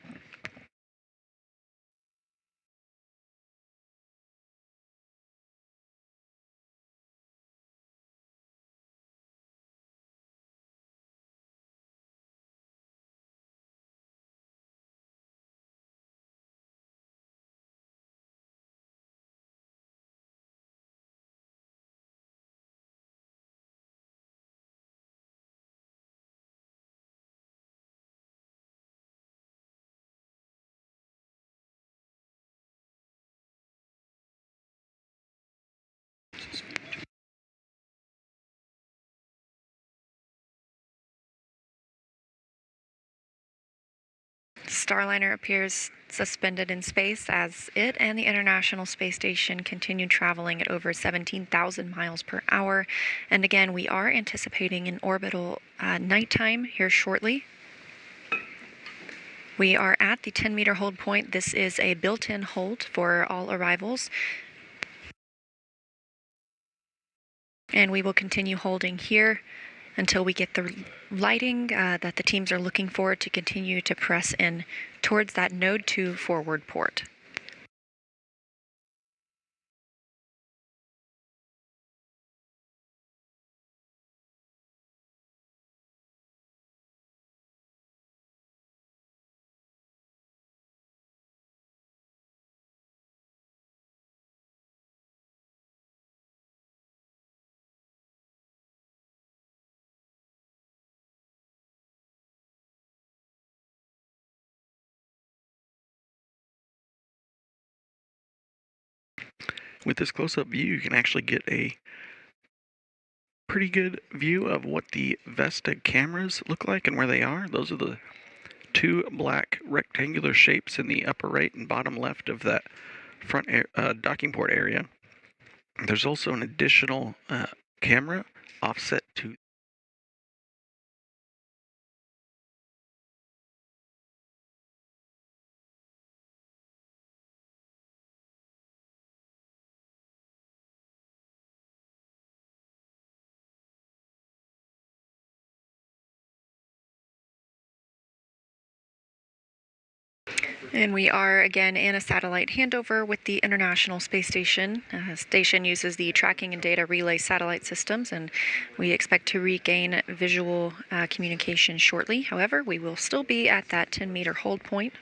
Speaker 1: Starliner appears suspended in space as it and the International Space Station continue traveling at over 17,000 miles per hour. And again, we are anticipating an orbital nighttime here shortly. We are at the 10-meter hold point. This is a built-in hold for all arrivals. And we will continue holding here until we get the lighting that the teams are looking for to continue to press in towards that Node 2 forward port.
Speaker 4: With this close-up view, you can actually get a pretty good view of what the Vesta cameras look like and where they are. Those are the two black rectangular shapes in the upper right and bottom left of that front docking port area. There's also an additional camera offset to
Speaker 1: And we are again in a satellite handover with the International Space Station. Station uses the tracking and data relay satellite systems, and we expect to regain visual communication shortly. However, we will still be at that 10-meter hold point.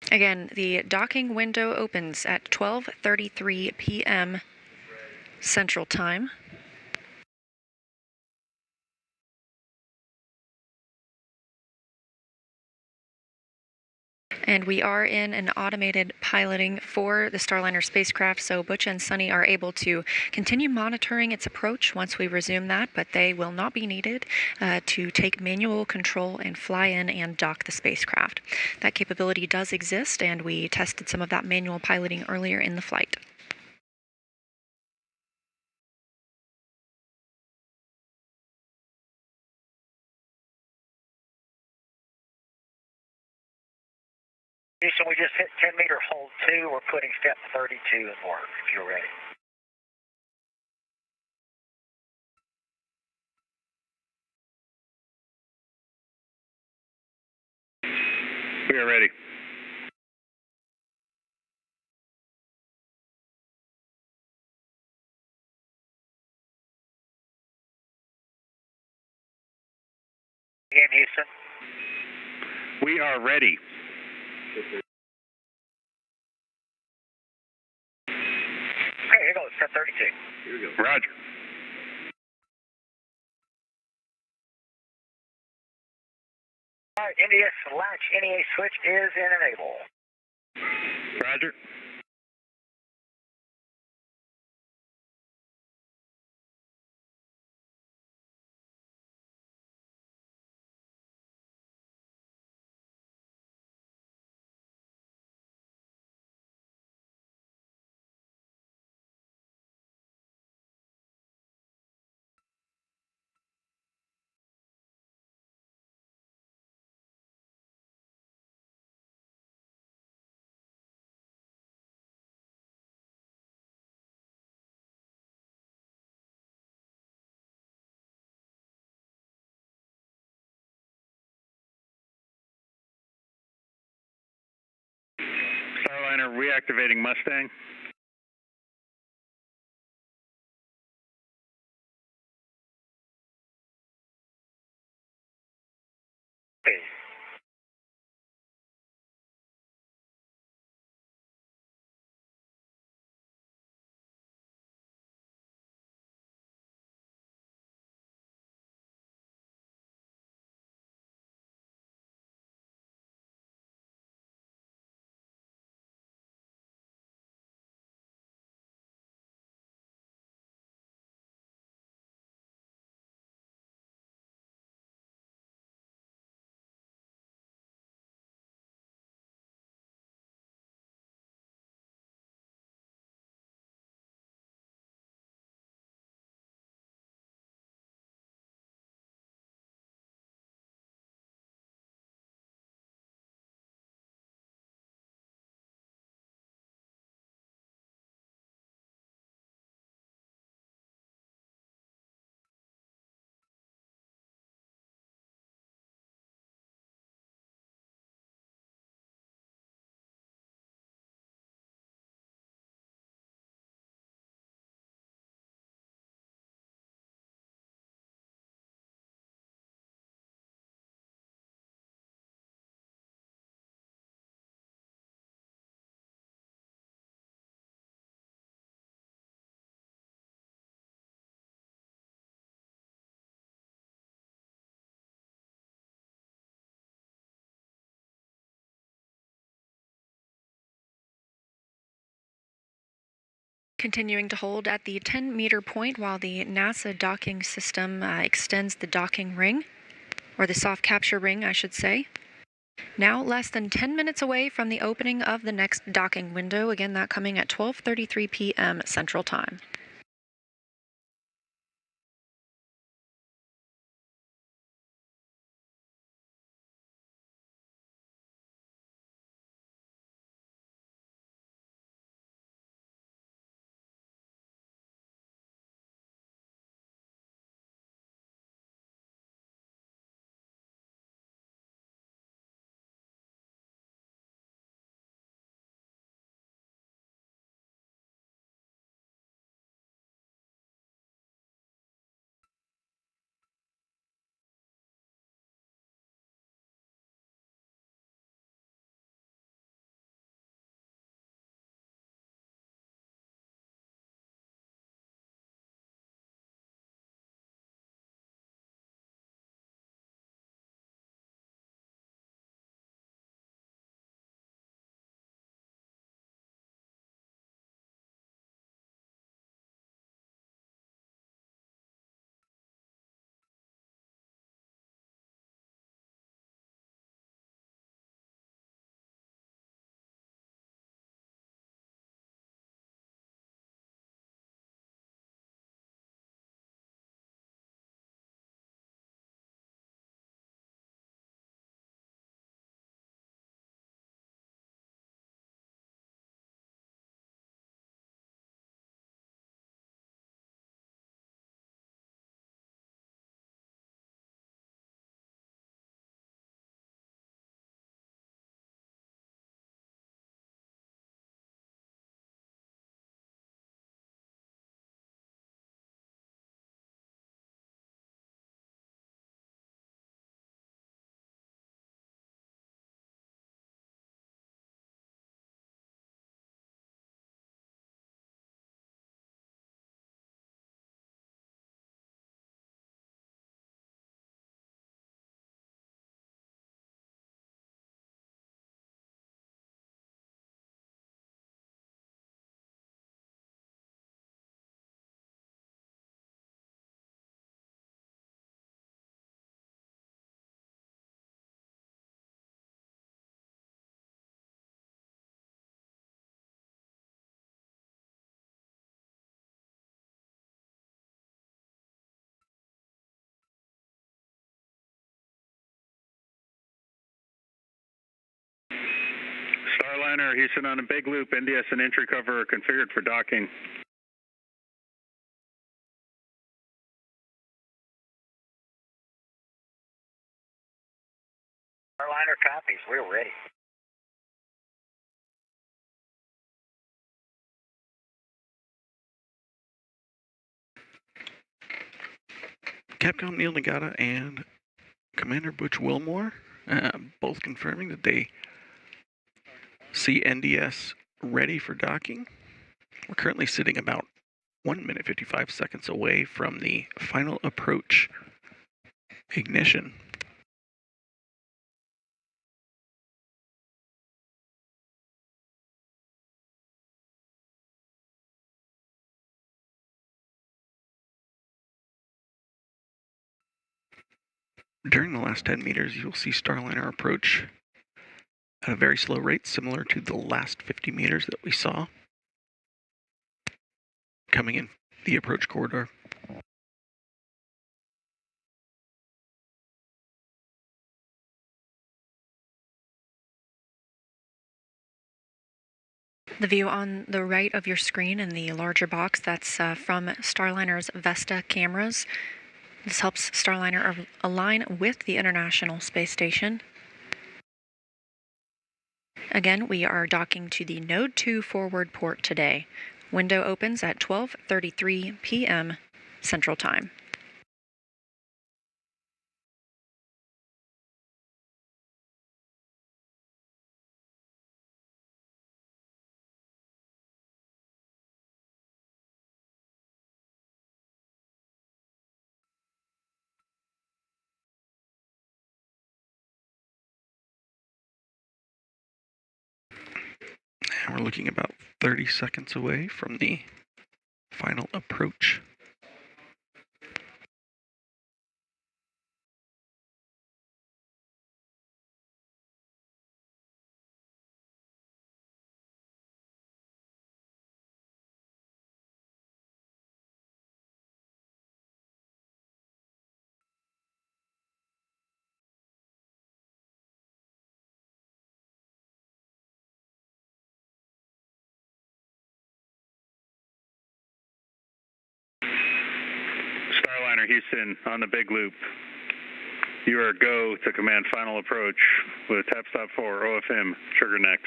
Speaker 1: Again, the docking window opens at 12:33 p.m. Central Time. And we are in an automated piloting for the Starliner spacecraft, so Butch and Sunny are able to continue monitoring its approach once we resume that, but they will not be needed to take manual control and fly in and dock the spacecraft. That capability does exist, and we tested some of that manual piloting earlier in the flight.
Speaker 3: Houston, we just hit 10-meter hold 2. We're putting step 32 in work, if you're ready.
Speaker 2: We are ready.
Speaker 3: Again, Houston.
Speaker 2: We are ready.
Speaker 3: Okay, here goes, step 32.
Speaker 2: Here we go. Roger.
Speaker 3: All right, NDS latch NEA switch is in enable.
Speaker 2: Roger. Starliner reactivating Mustang.
Speaker 3: Okay.
Speaker 1: Continuing to hold at the 10-meter point while the NASA docking system extends the docking ring, or the soft capture ring, I should say. Now less than 10 minutes away from the opening of the next docking window, again that coming at 12:33 p.m. Central Time.
Speaker 2: Starliner, Houston on a big loop, NDS and entry cover are configured for docking.
Speaker 3: Starliner copies, we're ready.
Speaker 4: Capcom Neil Nagata and Commander Butch Wilmore both confirming that they see NDS ready for docking. We're currently sitting about 1 minute 55 seconds away from the final approach ignition. During the last 10 meters, you'll see Starliner approach at a very slow rate, similar to the last 50 meters that we saw coming in the approach corridor.
Speaker 1: The view on the right of your screen in the larger box, that's from Starliner's Vesta cameras. This helps Starliner align with the International Space Station. Again, we are docking to the Node 2 forward port today. Window opens at 12:33 p.m. Central Time.
Speaker 4: And we're looking about 30 seconds away from the final approach.
Speaker 2: Starliner Houston on the big loop. You are go to command final approach with tap stop 4 OFM, trigger next.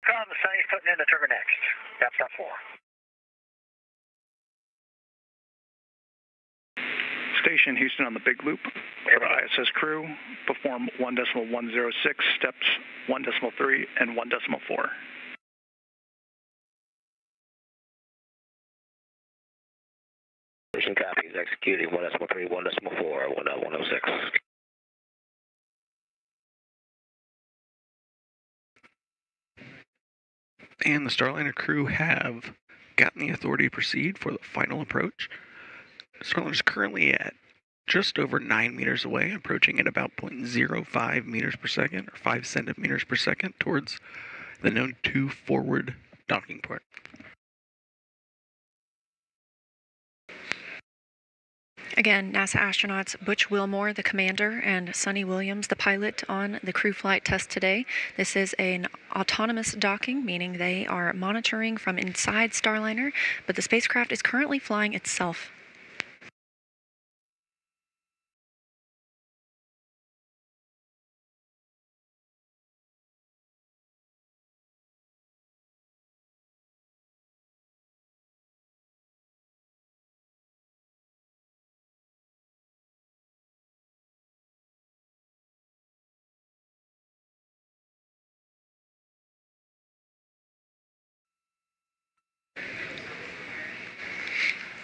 Speaker 3: Come, Sonny's putting in the trigger next. Tap stop 4.
Speaker 8: Station Houston on the big loop for ISS crew. Perform 1.106 steps 1.3 and 1.4.
Speaker 3: Station copies, executing 1.3, 1.4, 1.106.
Speaker 4: And the Starliner crew have gotten the authority to proceed for the final approach. Starliner is currently at just over 9 meters away, approaching at about 0.05 meters per second, or 5 centimeters per second, towards the known 2 forward docking port.
Speaker 1: Again, NASA astronauts Butch Wilmore, the commander, and Sonny Williams, the pilot, on the crew flight test today. This is an autonomous docking, meaning they are monitoring from inside Starliner, but the spacecraft is currently flying itself.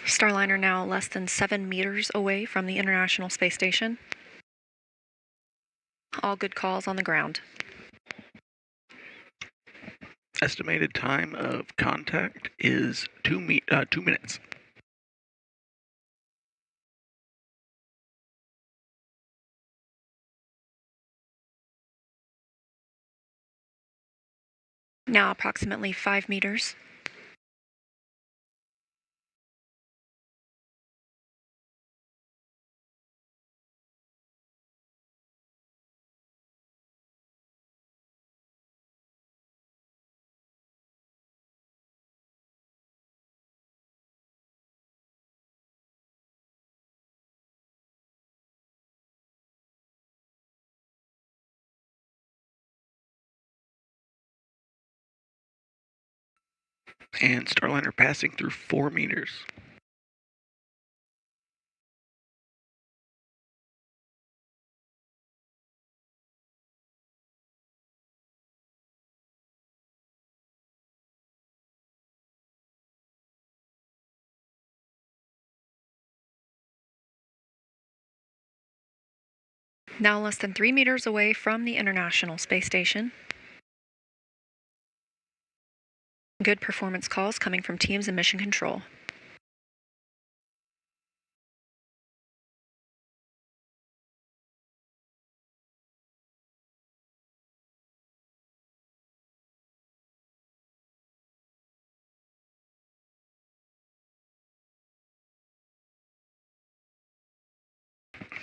Speaker 1: Starliner now less than 7 meters away from the International Space Station. All good calls on the ground.
Speaker 4: Estimated time of contact is 2 minutes.
Speaker 1: Now approximately 5 meters.
Speaker 4: And Starliner passing through 4 meters.
Speaker 1: Now less than 3 meters away from the International Space Station. Good performance calls coming from teams in mission control.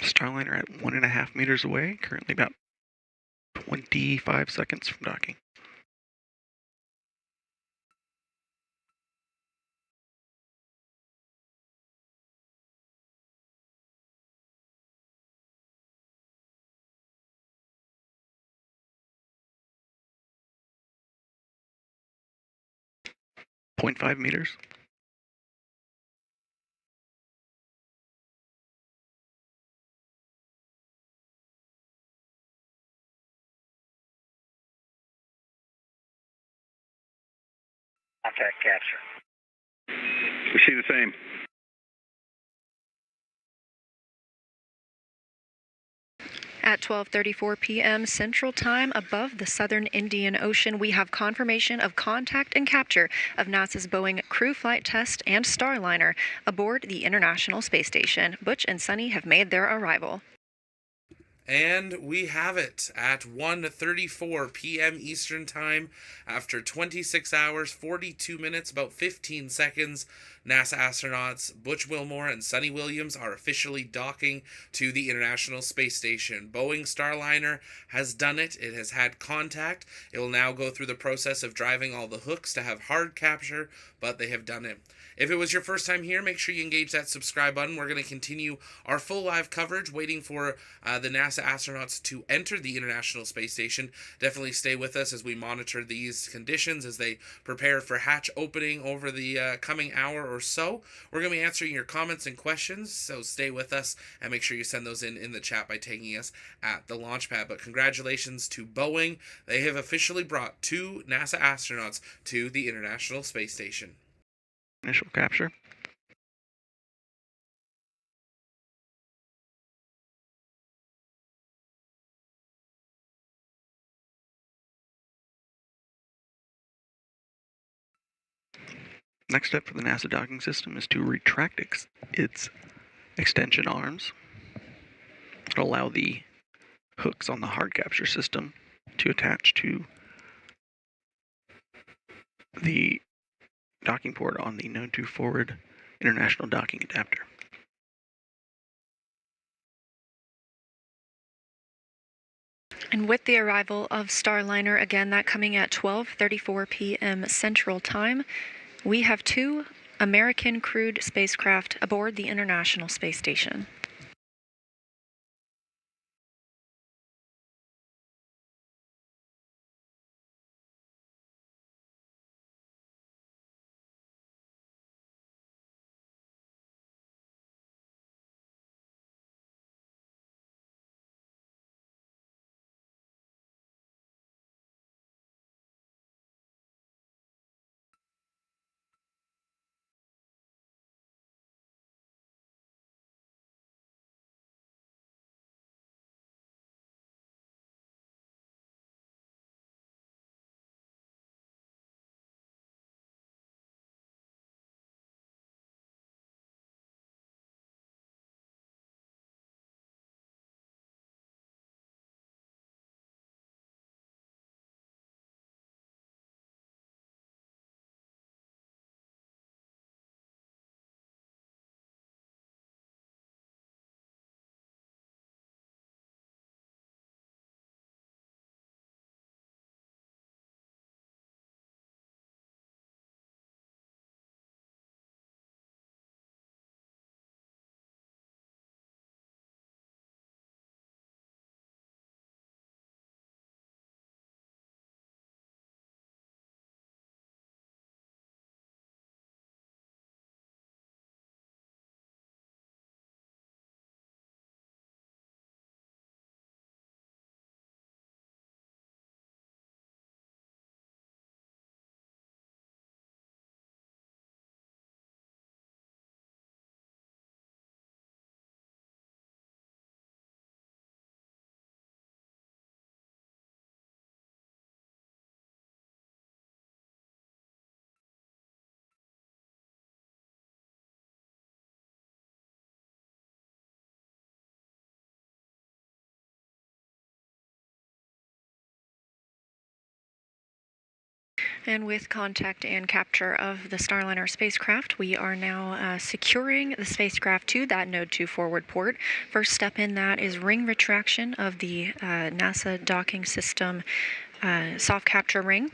Speaker 4: Starliner at 1.5 meters away, currently about 25 seconds from docking. .5 meters.
Speaker 3: Contact capture.
Speaker 2: We see the same.
Speaker 1: At 12:34 p.m. Central Time, above the southern Indian Ocean, we have confirmation of contact and capture of NASA's Boeing crew flight test and Starliner aboard the International Space Station. Butch and Sunny have made their arrival.
Speaker 5: And we have it at 1:34 p.m. Eastern Time. After 26 hours, 42 minutes, about 15 seconds, NASA astronauts Butch Wilmore and Sunny Williams are officially docking to the International Space Station. Boeing Starliner has done it. It has had contact. It will now go through the process of driving all the hooks to have hard capture, but they have done it. If it was your first time here, make sure you engage that subscribe button. We're going to continue our full live coverage, waiting for the NASA astronauts to enter the International Space Station. Definitely stay with us as we monitor these conditions as they prepare for hatch opening over the coming hour or so. We're going to be answering your comments and questions, so stay with us and make sure you send those in the chat by tagging us at the launch pad. But congratulations to Boeing. They have officially brought 2 NASA astronauts to the International Space Station.
Speaker 4: Initial capture. Next step for the NASA docking system is to retract its extension arms. It'll allow the hooks on the hard capture system to attach to the docking port on the Node 2 forward international docking adapter.
Speaker 1: And with the arrival of Starliner, again, that coming at 12:34 p.m. Central Time, we have 2 American crewed spacecraft aboard the International Space Station. And with contact and capture of the Starliner spacecraft, we are now securing the spacecraft to that Node 2 forward port. First step in that is ring retraction of the NASA docking system soft capture ring.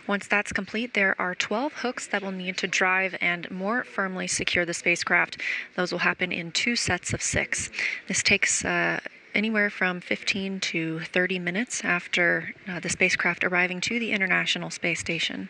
Speaker 1: Once that's complete, there are 12 hooks that will need to drive and more firmly secure the spacecraft. Those will happen in 2 sets of 6. This takes anywhere from 15 to 30 minutes after the spacecraft arriving to the International Space Station.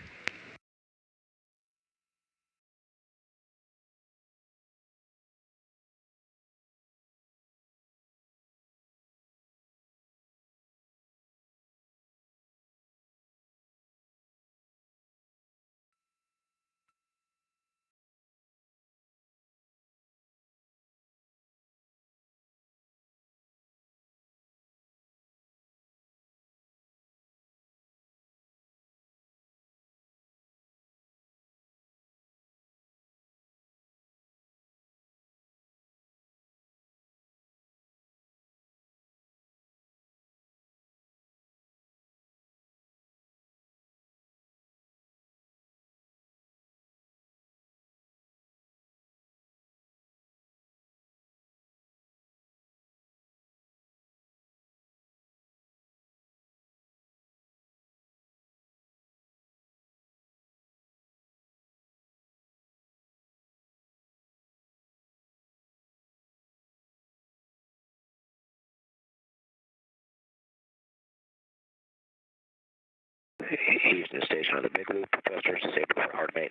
Speaker 3: Houston Station on the big loop. Thrusters disabled for hard main.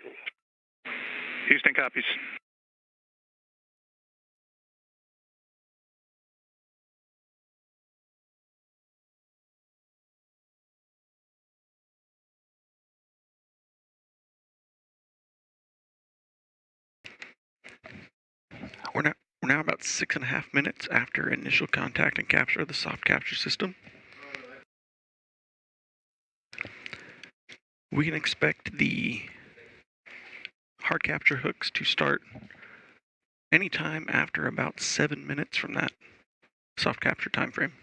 Speaker 8: Houston copies.
Speaker 4: We're now about 6.5 minutes after initial contact and capture of the soft capture system. We can expect the hard capture hooks to start anytime after about 7 minutes from that soft capture time frame.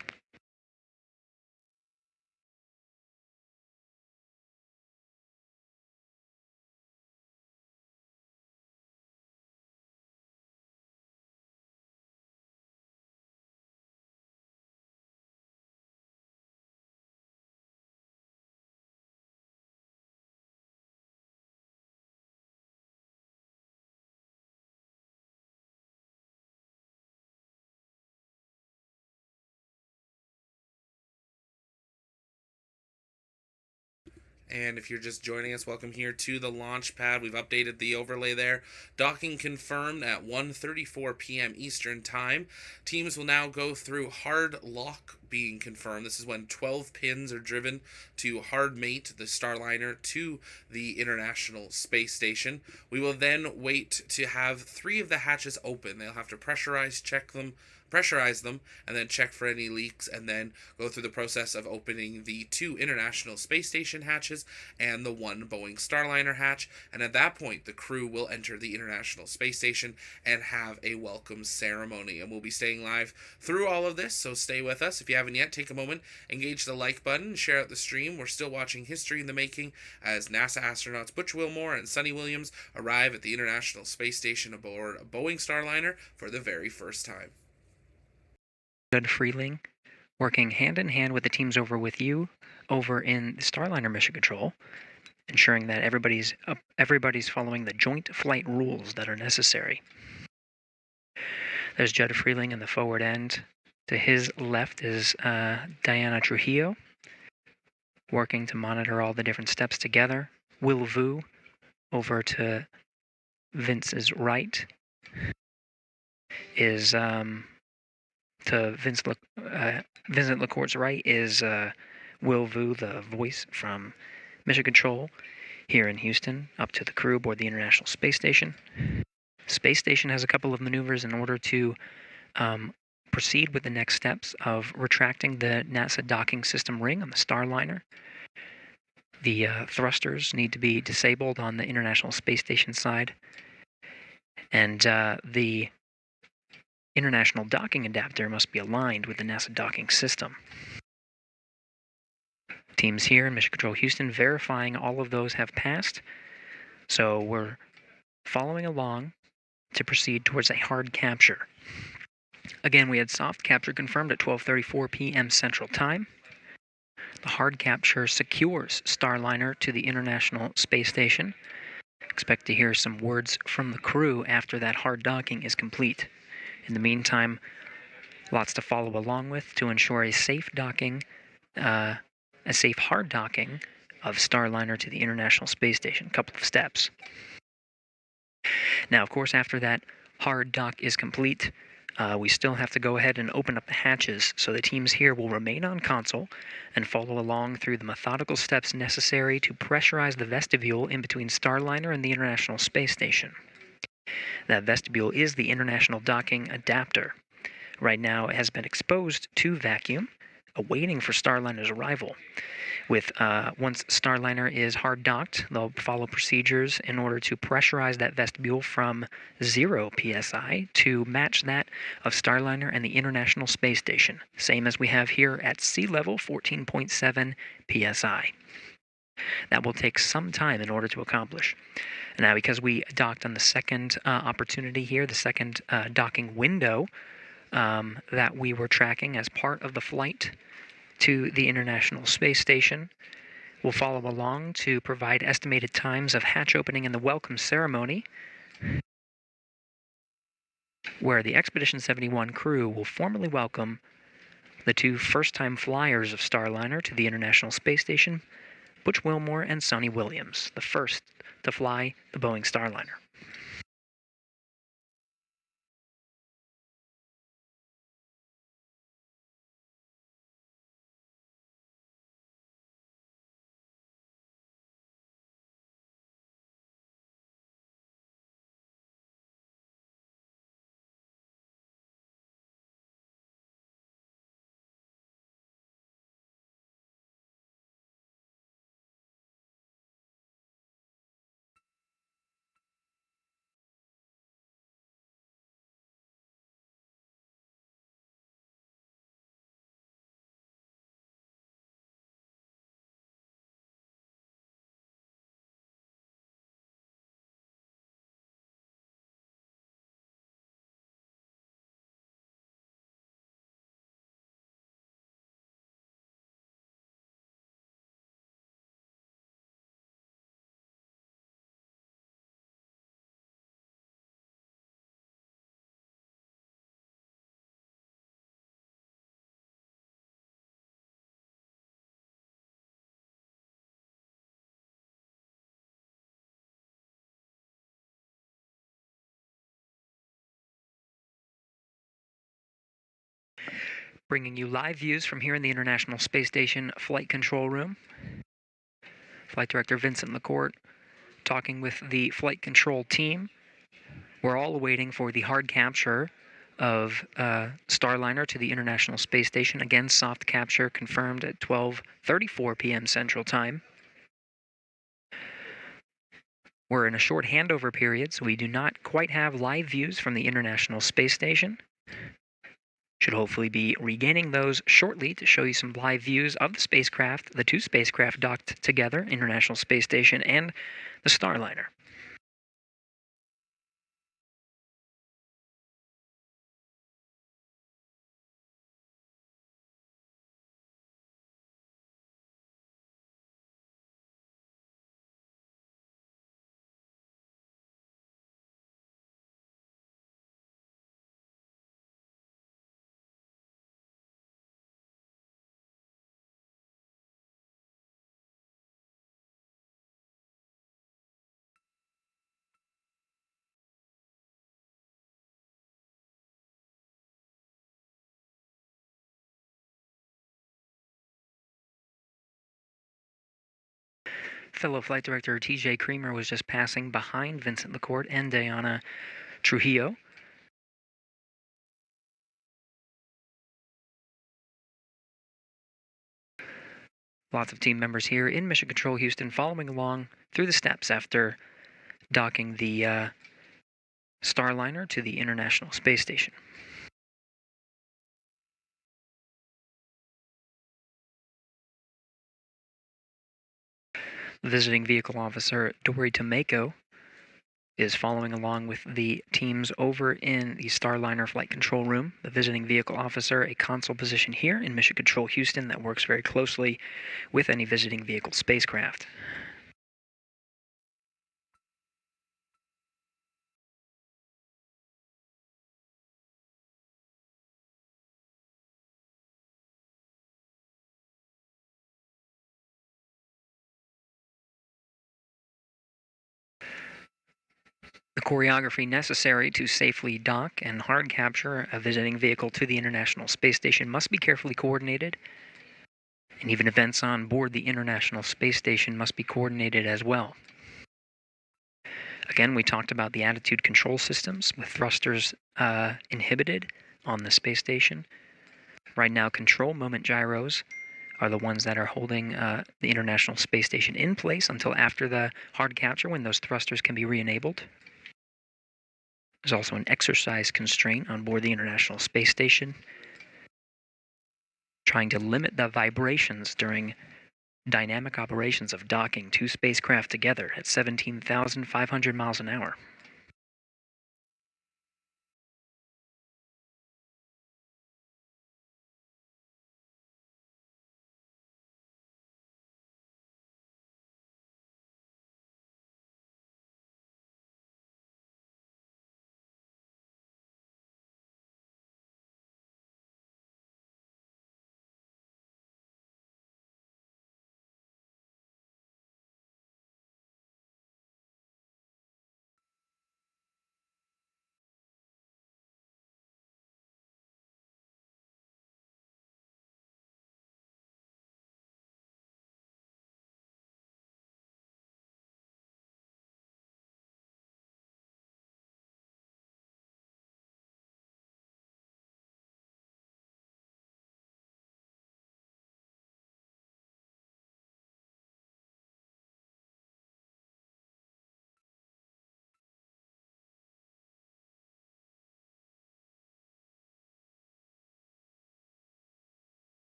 Speaker 5: And if you're just joining us, welcome here to the launch pad. We've updated the overlay there. Docking confirmed at 1:34 p.m. Eastern Time. Teams will now go through hard lock being confirmed. This is when 12 pins are driven to hard mate the Starliner to the International Space Station. We will then wait to have 3 of the hatches open. They'll have to pressurize them, and then check for any leaks, and then go through the process of opening the 2 International Space Station hatches and the 1 Boeing Starliner hatch. And at that point, the crew will enter the International Space Station and have a welcome ceremony. And we'll be staying live through all of this, so stay with us. If you haven't yet, take a moment, engage the like button, share out the stream. We're still watching history in the making as NASA astronauts Butch Wilmore and Sonny Williams arrive at the International Space Station aboard a Boeing Starliner for the very first time.
Speaker 6: Judd Freeling, working hand in hand with the teams over with you over in the Starliner Mission Control, ensuring that everybody's following the joint flight rules that are necessary. There's Judd Freeling in the forward end. To his left is Diana Trujillo, working to monitor all the different steps together. Will Vu over to Vince's right is to Vincent LaCourt's right is Will Vu, the voice from Mission Control here in Houston, up to the crew aboard the International Space Station. Space Station has a couple of maneuvers in order to proceed with the next steps of retracting the NASA docking system ring on the Starliner. The thrusters need to be disabled on the International Space Station side, and the International docking adapter must be aligned with the NASA docking system. Teams here in Mission Control Houston verifying all of those have passed, so we're following along to proceed towards a hard capture. Again, we had soft capture confirmed at 12:34 p.m. Central Time. The hard capture secures Starliner to the International Space Station. Expect to hear some words from the crew after that hard docking is complete. In the meantime, lots to follow along with to ensure a safe docking, a safe hard docking of Starliner to the International Space Station. A couple of steps. Now, of course, after that hard dock is complete, we still have to go ahead and open up the hatches, so the teams here will remain on console and follow along through the methodical steps necessary to pressurize the vestibule in between Starliner and the International Space Station. That vestibule is the International Docking Adapter. Right now it has been exposed to vacuum, awaiting for Starliner's arrival. Once Starliner is hard docked, they'll follow procedures in order to pressurize that vestibule from 0 psi to match that of Starliner and the International Space Station, same as we have here at sea level, 14.7 psi. That will take some time in order to accomplish. Now, because we docked on the second opportunity here, the second docking window that we were tracking as part of the flight to the International Space Station, we'll follow along to provide estimated times of hatch opening and the welcome ceremony, where the Expedition 71 crew will formally welcome the 2 first-time flyers of Starliner to the International Space Station, Butch Wilmore and Sonny Williams, the first to fly the Boeing Starliner. Bringing you live views from here in the International Space Station Flight Control Room. Flight Director Vincent LaCourte talking with the flight control team. We're all waiting for the hard capture of Starliner to the International Space Station. Again, soft capture confirmed at 12:34 p.m. Central Time. We're in a short handover period, so we do not quite have live views from the International Space Station. Should hopefully be regaining those shortly to show you some live views of the spacecraft, the two spacecraft docked together, International Space Station and the Starliner. Fellow Flight Director TJ Creamer was just passing behind Vincent LaCourte and Diana Trujillo. Lots of team members here in Mission Control Houston following along through the steps after docking the Starliner to the International Space Station. Visiting Vehicle Officer Dory Tomeko is following along with the teams over in the Starliner Flight Control Room. The visiting vehicle officer, a console position here in Mission Control Houston that works very closely with any visiting vehicle spacecraft. The choreography necessary to safely dock and hard capture a visiting vehicle to the International Space Station must be carefully coordinated, and even events on board the International Space Station must be coordinated as well. Again, we talked about the attitude control systems with thrusters inhibited on the space station. Right now, control moment gyros are the ones that are holding the International Space Station in place until after the hard capture, when those thrusters can be re-enabled. There's also an exercise constraint on board the International Space Station, trying to limit the vibrations during dynamic operations of docking two spacecraft together at 17,500 miles an hour.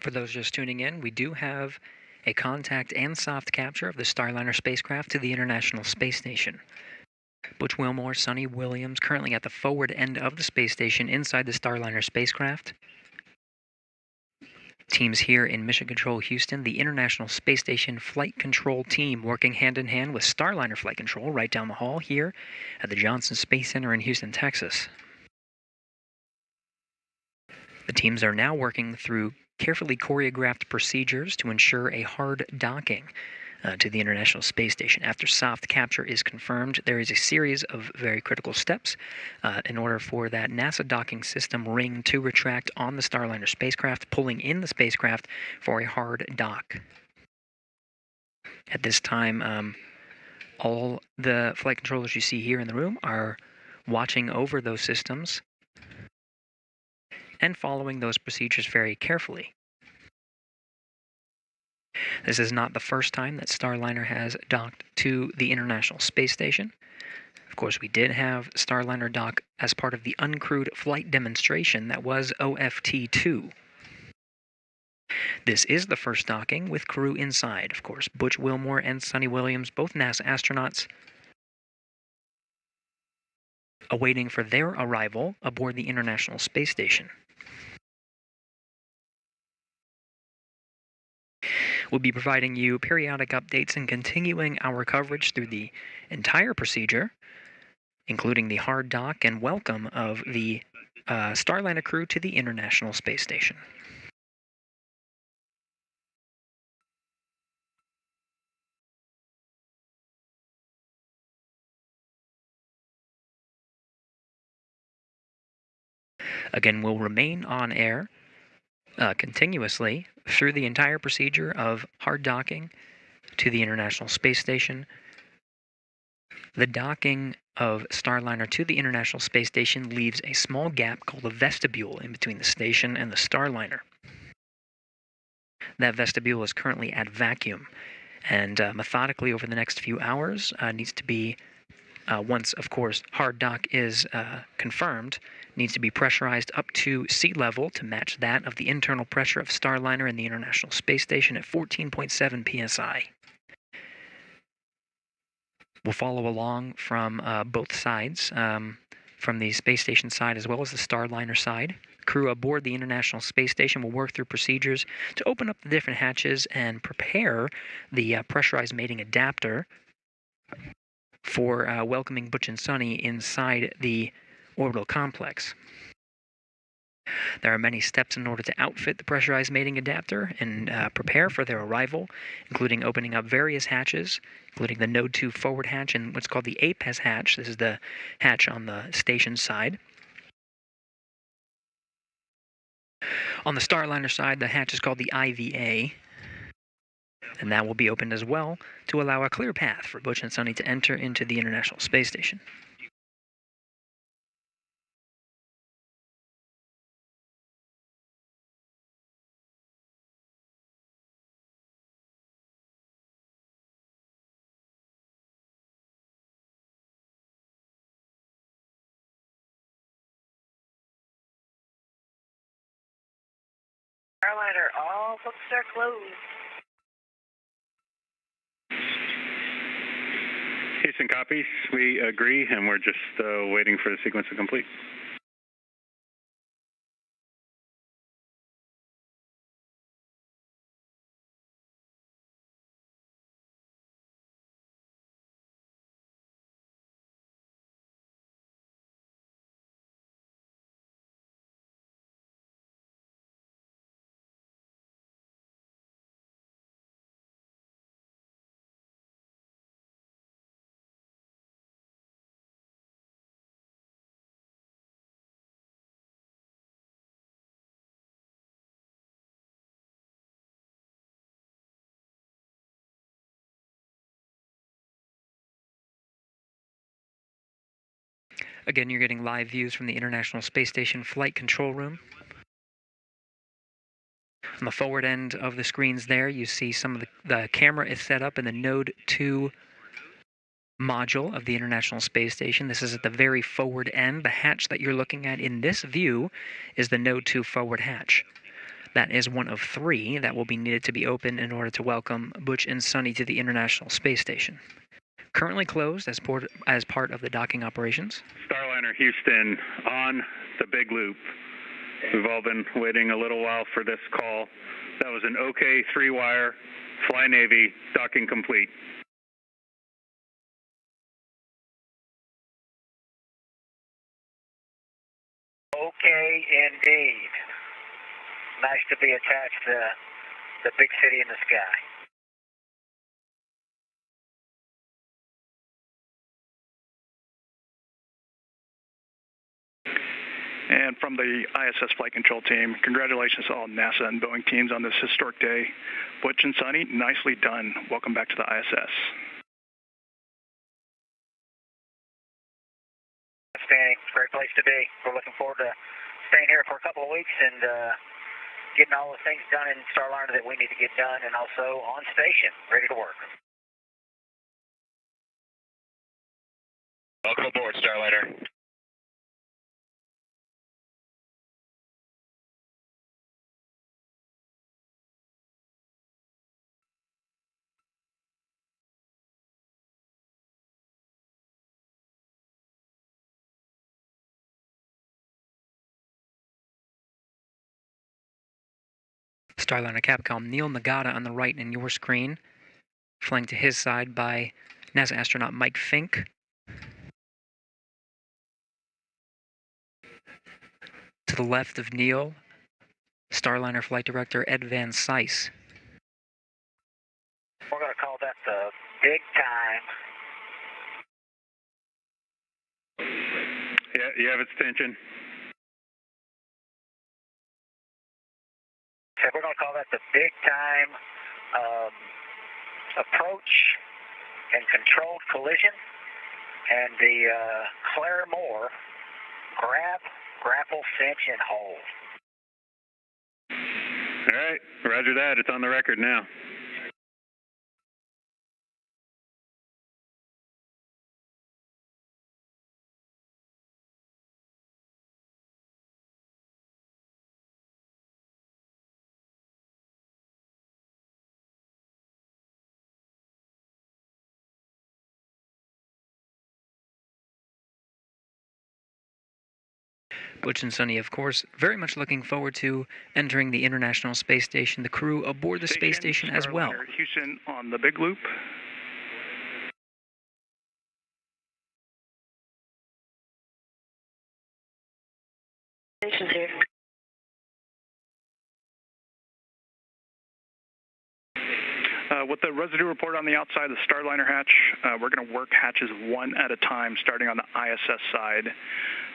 Speaker 6: For those just tuning in, we do have a contact and soft capture of the Starliner spacecraft to the International Space Station. Butch Wilmore, Sonny Williams, currently at the forward end of the space station inside the Starliner spacecraft. Teams here in Mission Control Houston, the International Space Station Flight Control Team working hand in hand with Starliner Flight Control right down the hall here at the Johnson Space Center in Houston, Texas. The teams are now working through carefully choreographed procedures to ensure a hard docking to the International Space Station. After soft capture is confirmed, there is a series of very critical steps in order for that NASA docking system ring to retract on the Starliner spacecraft, pulling in the spacecraft for a hard dock. At this time, all the flight controllers you see here in the room are watching over those systems and following those procedures very carefully. This is not the first time that Starliner has docked to the International Space Station. Of course, we did have Starliner dock as part of the uncrewed flight demonstration that was OFT-2. This is the first docking with crew inside. Of course, Butch Wilmore and Sonny Williams, both NASA astronauts, awaiting for their arrival aboard the International Space Station. We'll be providing you periodic updates and continuing our coverage through the entire procedure, including the hard dock and welcome of the Starliner crew to the International Space Station. Again, we'll remain on air continuously through the entire procedure of hard docking to the International Space Station. The docking of Starliner to the International Space Station leaves a small gap called a vestibule in between the station and the Starliner. That vestibule is currently at vacuum, and methodically over the next few hours needs to be, once, of course, hard dock is confirmed, needs to be pressurized up to sea level to match that of the internal pressure of Starliner and the International Space Station at 14.7 psi. We'll follow along from both sides, from the space station side as well as the Starliner side. Crew aboard the International Space Station will work through procedures to open up the different hatches and prepare the pressurized mating adapter for welcoming Butch and Sonny inside the orbital complex. There are many steps in order to outfit the pressurized mating adapter and prepare for their arrival, including opening up various hatches, including the Node 2 forward hatch and what's called the APES hatch. This is the hatch on the station side. On the Starliner side, the hatch is called the IVA, and that will be opened as well to allow a clear path for Butch and Sonny to enter into the International Space Station.
Speaker 3: Starliner, all books are closed.
Speaker 2: Houston copies. We agree, and we're just waiting for the sequence to complete.
Speaker 6: Again, you're getting live views from the International Space Station Flight Control Room. On the forward end of the screens there, you see some of the camera is set up in the Node 2 module of the International Space Station. This is at the very forward end. The hatch that you're looking at in this view is the Node 2 forward hatch. That is one of 3 that will be needed to be opened in order to welcome Butch and Sunny to the International Space Station. Currently closed as part of the docking operations.
Speaker 2: Starliner Houston on the big loop. We've all been waiting a little while for this call. That was an OK 3-wire, Fly Navy, docking complete.
Speaker 3: Okay, indeed. Nice to be attached to the big city in the sky.
Speaker 8: And from the ISS Flight Control Team, congratulations to all NASA and Boeing teams on this historic day. Butch and Sunny, nicely done. Welcome back to the ISS.
Speaker 3: Outstanding. Great place to be. We're looking forward to staying here for a couple of weeks and getting all the things done in Starliner that we need to get done, and also on station, ready to work.
Speaker 9: Welcome aboard, Starliner.
Speaker 6: Starliner Capcom, Neil Nagata on the right in your screen, flanked to his side by NASA astronaut Mike Fink. To the left of Neil, Starliner Flight Director Ed Van Cise.
Speaker 3: We're going to call that the big time.
Speaker 2: Yeah, you have extension.
Speaker 3: So we're going to call that the big time approach and controlled collision, and the Claire Moore grab, grapple, cinch, and hold.
Speaker 2: All right, roger that. It's on the record now.
Speaker 6: Butch and Sunny, of course, very much looking forward to entering the International Space Station, the crew aboard the space station as well.
Speaker 8: Starliner Houston on the big loop.
Speaker 10: Station's here.
Speaker 8: With the residue report on the outside of the Starliner hatch, we're going to work hatches one at a time, starting on the ISS side.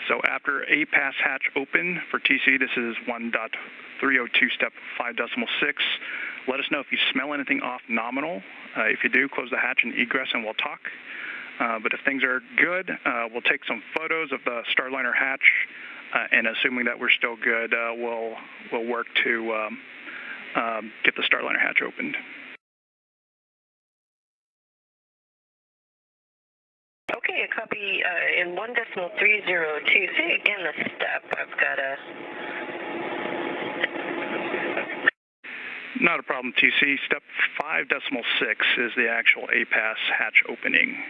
Speaker 8: So after A pass hatch open for TC, this is 1.302 step 5.6. Let us know if you smell anything off nominal. If you do, close the hatch and egress and we'll talk. But if things are good, we'll take some photos of the Starliner hatch, and assuming that we're still good, we'll work to get the Starliner hatch opened.
Speaker 10: Okay, a copy in 1.302. Say again the step. I've got a...
Speaker 8: Not a problem, TC. Step 5.6 is the actual A-pass hatch opening.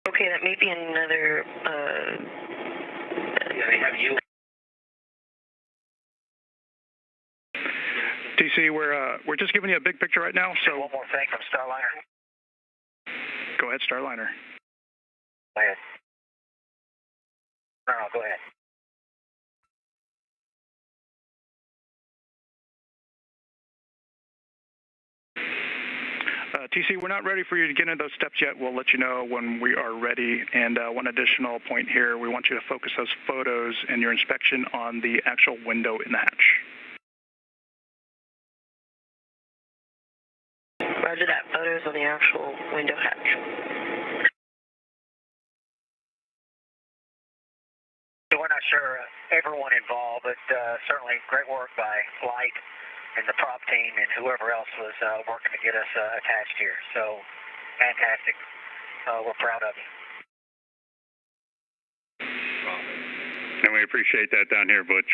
Speaker 10: Okay, that may be another...
Speaker 3: Have you?
Speaker 8: TC, we're just giving you a big picture right now, so...
Speaker 3: One more thing from Starliner.
Speaker 8: Go ahead, Starliner.
Speaker 3: Go ahead. No, go ahead.
Speaker 8: TC, we're not ready for you to get into those steps yet. We'll let you know when we are ready. And one additional point here, we want you to focus those photos and your inspection on the actual window in the hatch.
Speaker 10: Roger that. Photos on the actual window hatch.
Speaker 3: So we're not sure everyone involved, but certainly great work by Flight and the prop team and whoever else was working to get us attached here. So fantastic. We're proud of you.
Speaker 2: And we appreciate that down here, Butch.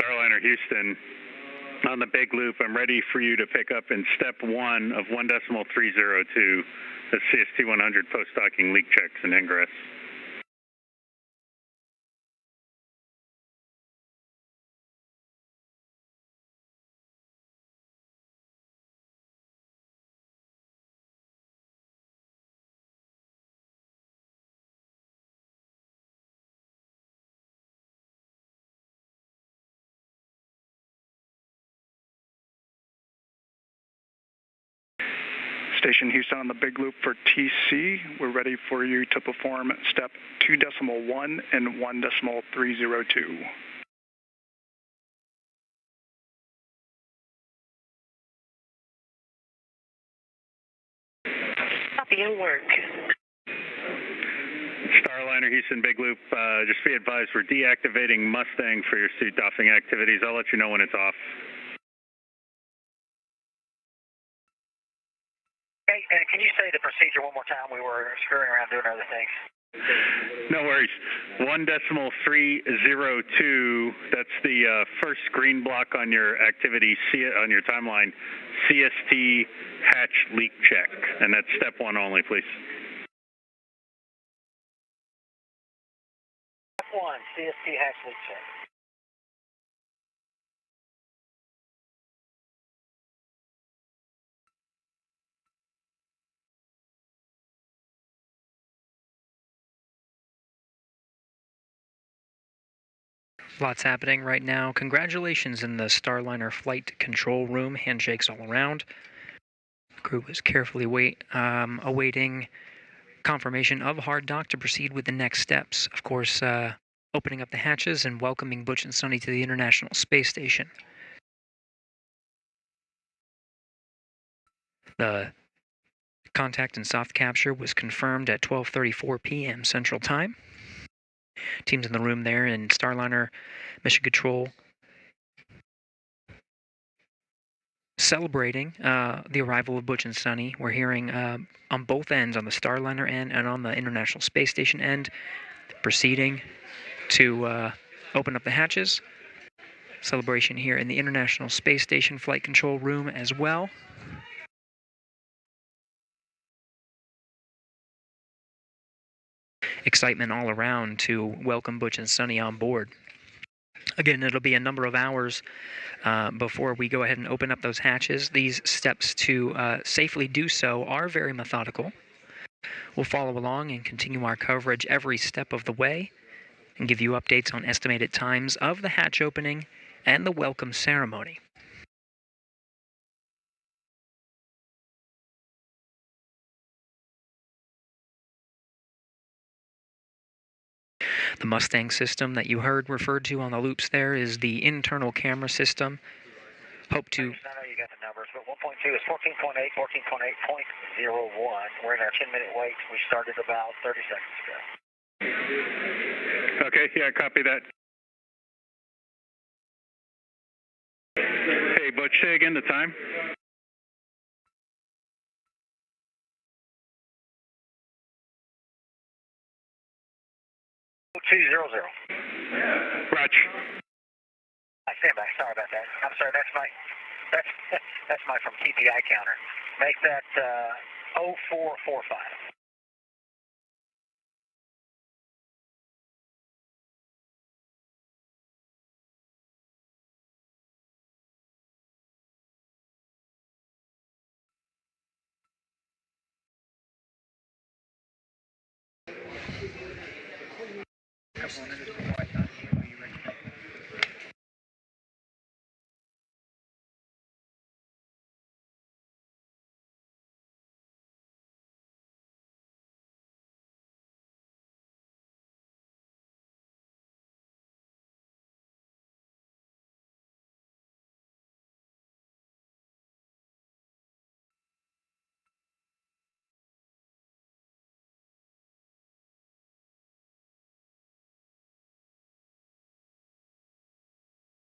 Speaker 2: Starliner Houston, on the big loop, I'm ready for you to pick up in step 1 of 1.302, the CST 100 post-docking leak checks and ingress.
Speaker 8: Station Houston on the big loop for TC. We're ready for you to perform step 2.1 and 1.302.
Speaker 10: Copy and work.
Speaker 2: Starliner Houston big loop, just be advised we're deactivating Mustang for your suit doffing activities. I'll let you know when it's off.
Speaker 3: Hey, can you say the procedure one more time? We were screwing around doing other things.
Speaker 2: No worries. 1.302, that's the first green block on your activity, on your timeline, CST hatch leak check. And that's step 1 only, please.
Speaker 3: Step 1, CST hatch leak check.
Speaker 6: Lots happening right now. Congratulations in the Starliner flight control room. Handshakes all around. Crew is carefully awaiting confirmation of hard dock to proceed with the next steps. Of course, opening up the hatches and welcoming Butch and Sonny to the International Space Station. The contact and soft capture was confirmed at 12:34 p.m. Central Time. Teams in the room there in Starliner Mission Control celebrating the arrival of Butch and Sonny. We're hearing on both ends, on the Starliner end and on the International Space Station end, proceeding to open up the hatches. Celebration here in the International Space Station flight control room as well. Excitement all around to welcome Butch and Sonny on board. Again, it'll be a number of hours before we go ahead and open up those hatches. These steps to safely do so are very methodical. We'll follow along and continue our coverage every step of the way and give you updates on estimated times of the hatch opening and the welcome ceremony. The Mustang system that you heard referred to on the loops there is the internal camera system. Hope to...
Speaker 3: I know you got the numbers, but 1.2 is 14.8, 14.8.01. We're in our 10-minute wait. We started about 30 seconds ago.
Speaker 2: Okay, yeah, copy that. Hey, Butch, say again the time. Roger.
Speaker 3: I stand by. Sorry about that. I'm sorry. That's my from TPI counter. Make that 0445.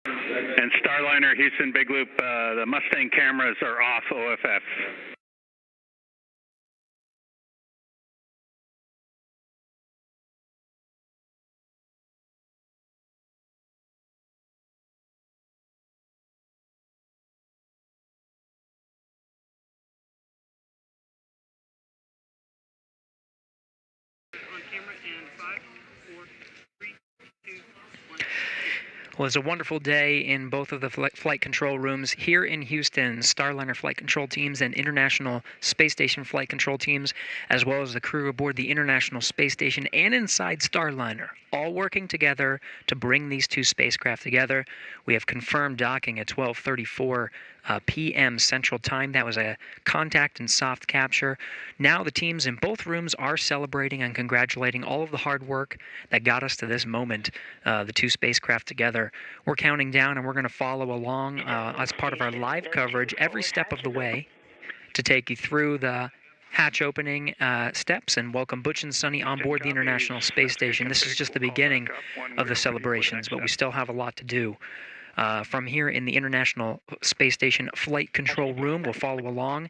Speaker 2: And Starliner, Houston, Big Loop, the Mustang cameras are off OFF.
Speaker 6: Well, it's a wonderful day in both of the flight control rooms here in Houston. Starliner flight control teams and International Space Station flight control teams, as well as the crew aboard the International Space Station and inside Starliner, all working together to bring these two spacecraft together. We have confirmed docking at 12:34 p.m. Central Time. That was a contact and soft capture. Now the teams in both rooms are celebrating and congratulating all of the hard work that got us to this moment, the two spacecraft together. We're counting down, and we're going to follow along as part of our live coverage every step of the way to take you through the hatch opening steps and welcome Butch and Sunny on board the International Space Station. This is just the beginning of the celebrations, but we still have a lot to do. From here in the International Space Station Flight Control Room, we'll follow along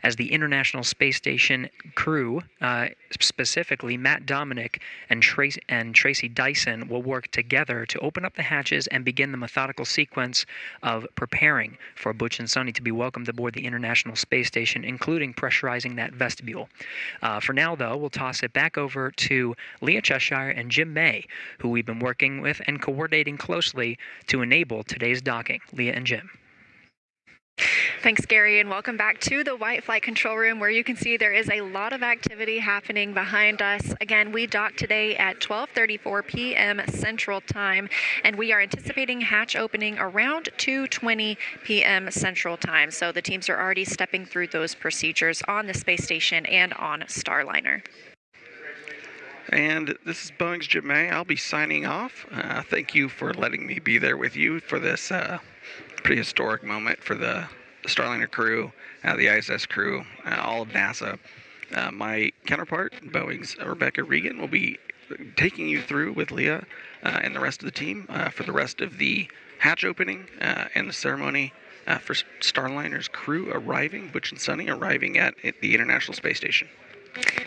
Speaker 6: as the International Space Station crew, specifically Matt Dominic and Tracy Dyson, will work together to open up the hatches and begin the methodical sequence of preparing for Butch and Sunny to be welcomed aboard the International Space Station, including pressurizing that vestibule. For now, though, we'll toss it back over to Leah Cheshire and Jim May, who we've been working with and coordinating closely to enable today's docking. Leah and Jim.
Speaker 1: Thanks, Gary, and welcome back to the White Flight Control Room, where you can see there is a lot of activity happening behind us. Again, we docked today at 12:34 p.m. Central Time, and we are anticipating hatch opening around 2:20 p.m. Central Time. So the teams are already stepping through those procedures on the space station and on Starliner.
Speaker 4: And this is Boeing's Jim May. I'll be signing off. Thank you for letting me be there with you for this pretty historic moment for the Starliner crew, the ISS crew, all of NASA. My counterpart, Boeing's Rebecca Regan, will be taking you through with Leah and the rest of the team for the rest of the hatch opening and the ceremony for Starliner's crew arriving, Butch and Sunny arriving at the International Space Station.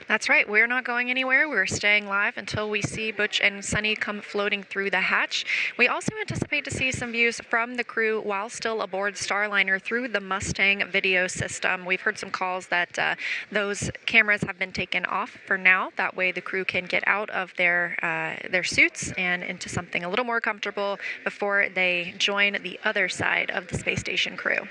Speaker 1: That's right. We're not going anywhere. We're staying live until we see Butch and Sunny come floating through the hatch. We also anticipate to see some views from the crew while still aboard Starliner through the Mustang video system. We've heard some calls that those cameras have been taken off for now. That way the crew can get out of their suits and into something a little more comfortable before they join the other side of the space station crew.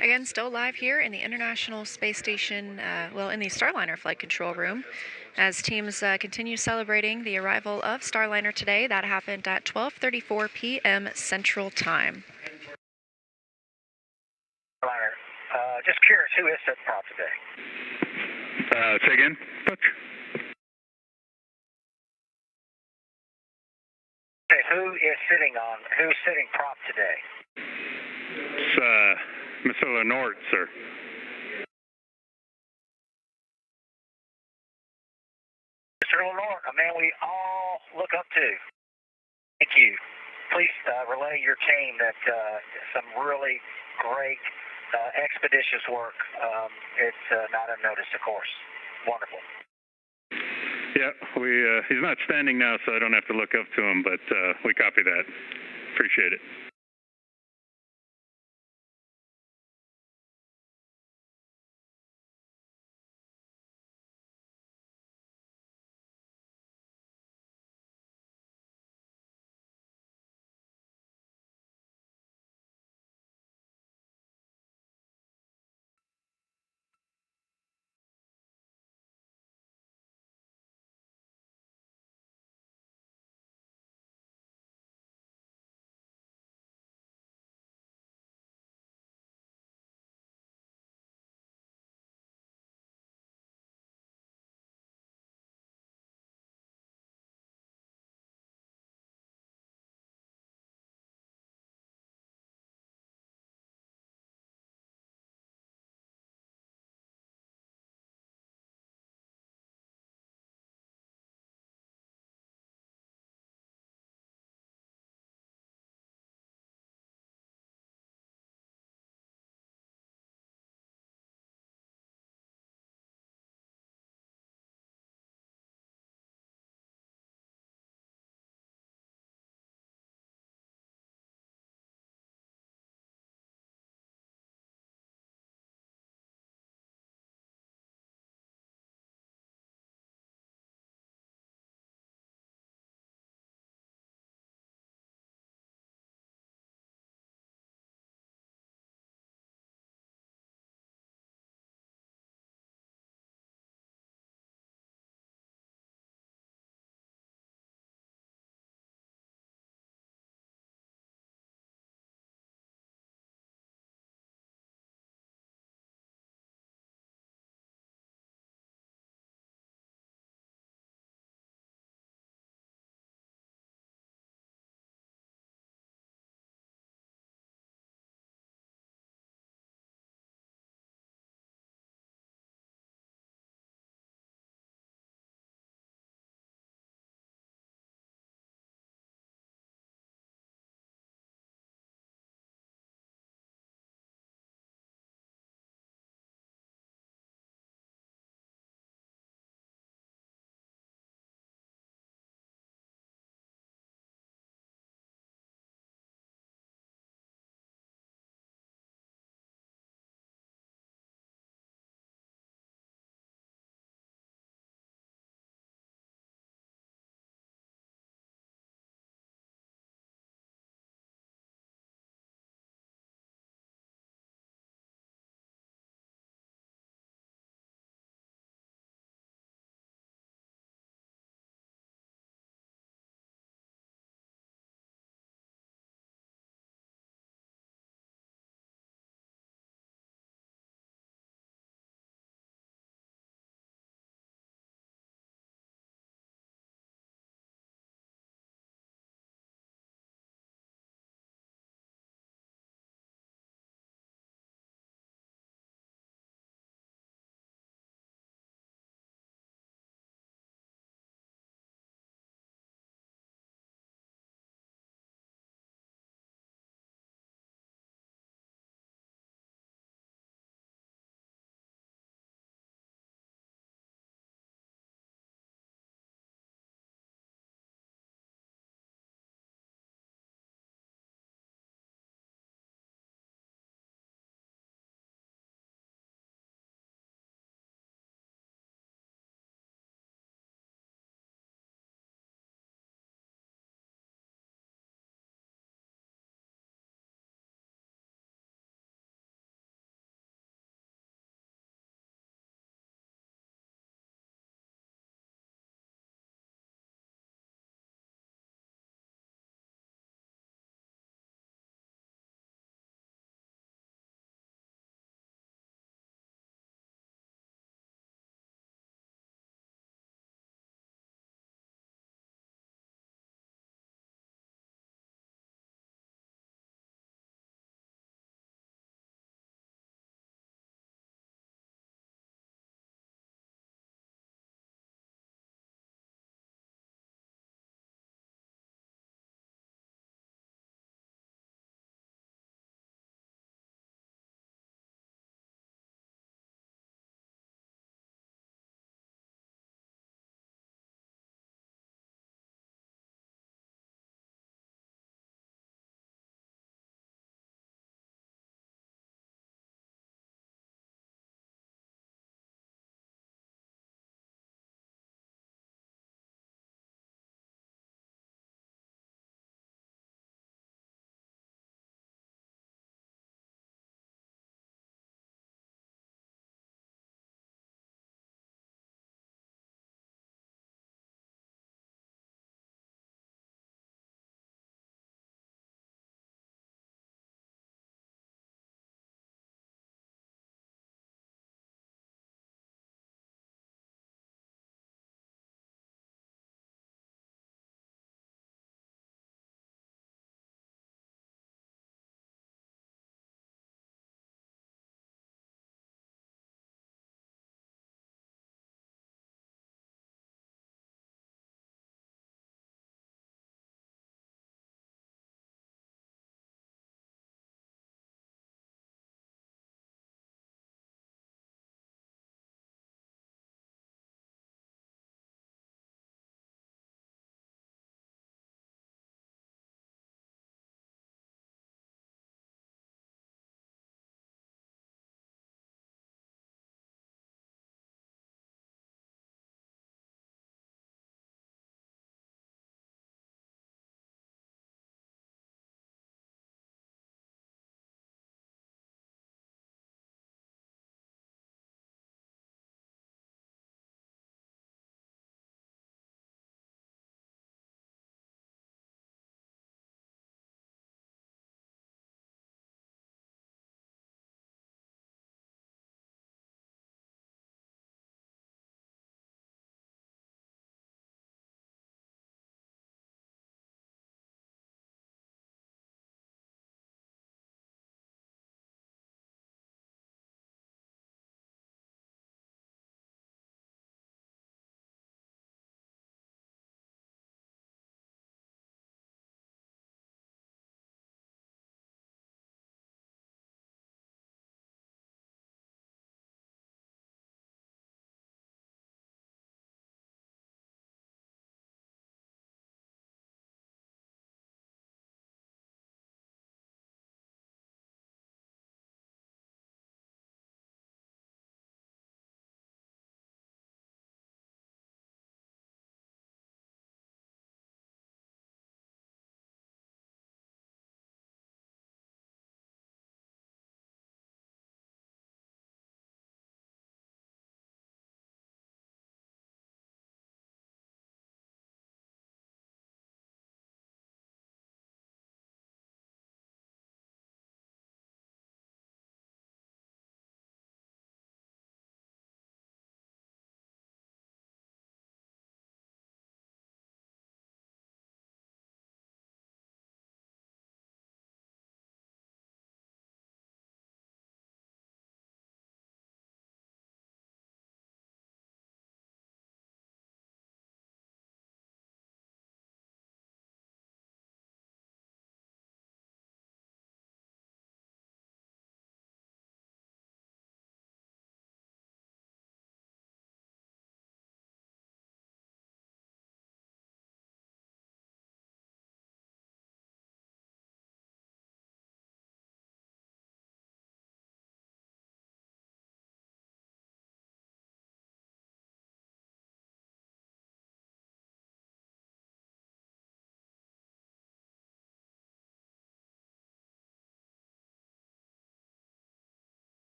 Speaker 1: Again, still live here in the International Space Station, in the Starliner flight control room, as teams continue celebrating the arrival of Starliner today. That happened at 12:34 p.m. Central Time.
Speaker 3: Starliner, just curious, who is setting prop today?
Speaker 2: Say again, Butch?
Speaker 3: Okay, who's sitting prop today?
Speaker 2: It's Mr. Lenort, sir.
Speaker 3: Mr. Lenore, a man we all look up to. Thank you. Please relay your team that some really great expeditious work. It's not unnoticed, of course. Wonderful.
Speaker 2: Yeah, he's not standing now, so I don't have to look up to him, but we copy that. Appreciate it.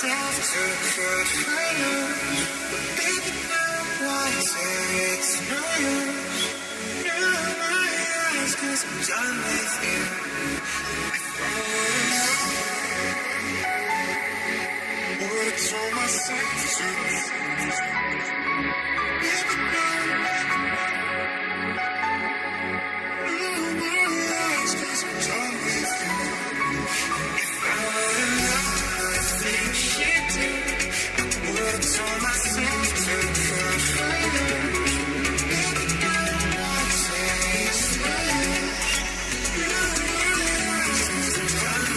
Speaker 9: myself to good fire. Baby, now why say it's no use? Now my eyes, 'cause I'm done with you. If I would've told myself to baby, now my eyes, 'cause I'm done with you. If I would've known the things you do, I would've told myself to good fire. Baby, now why say it's no use? Now my eyes, 'cause I'm done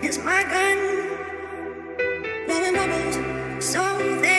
Speaker 9: with
Speaker 11: my gun, blowing bubbles so thick.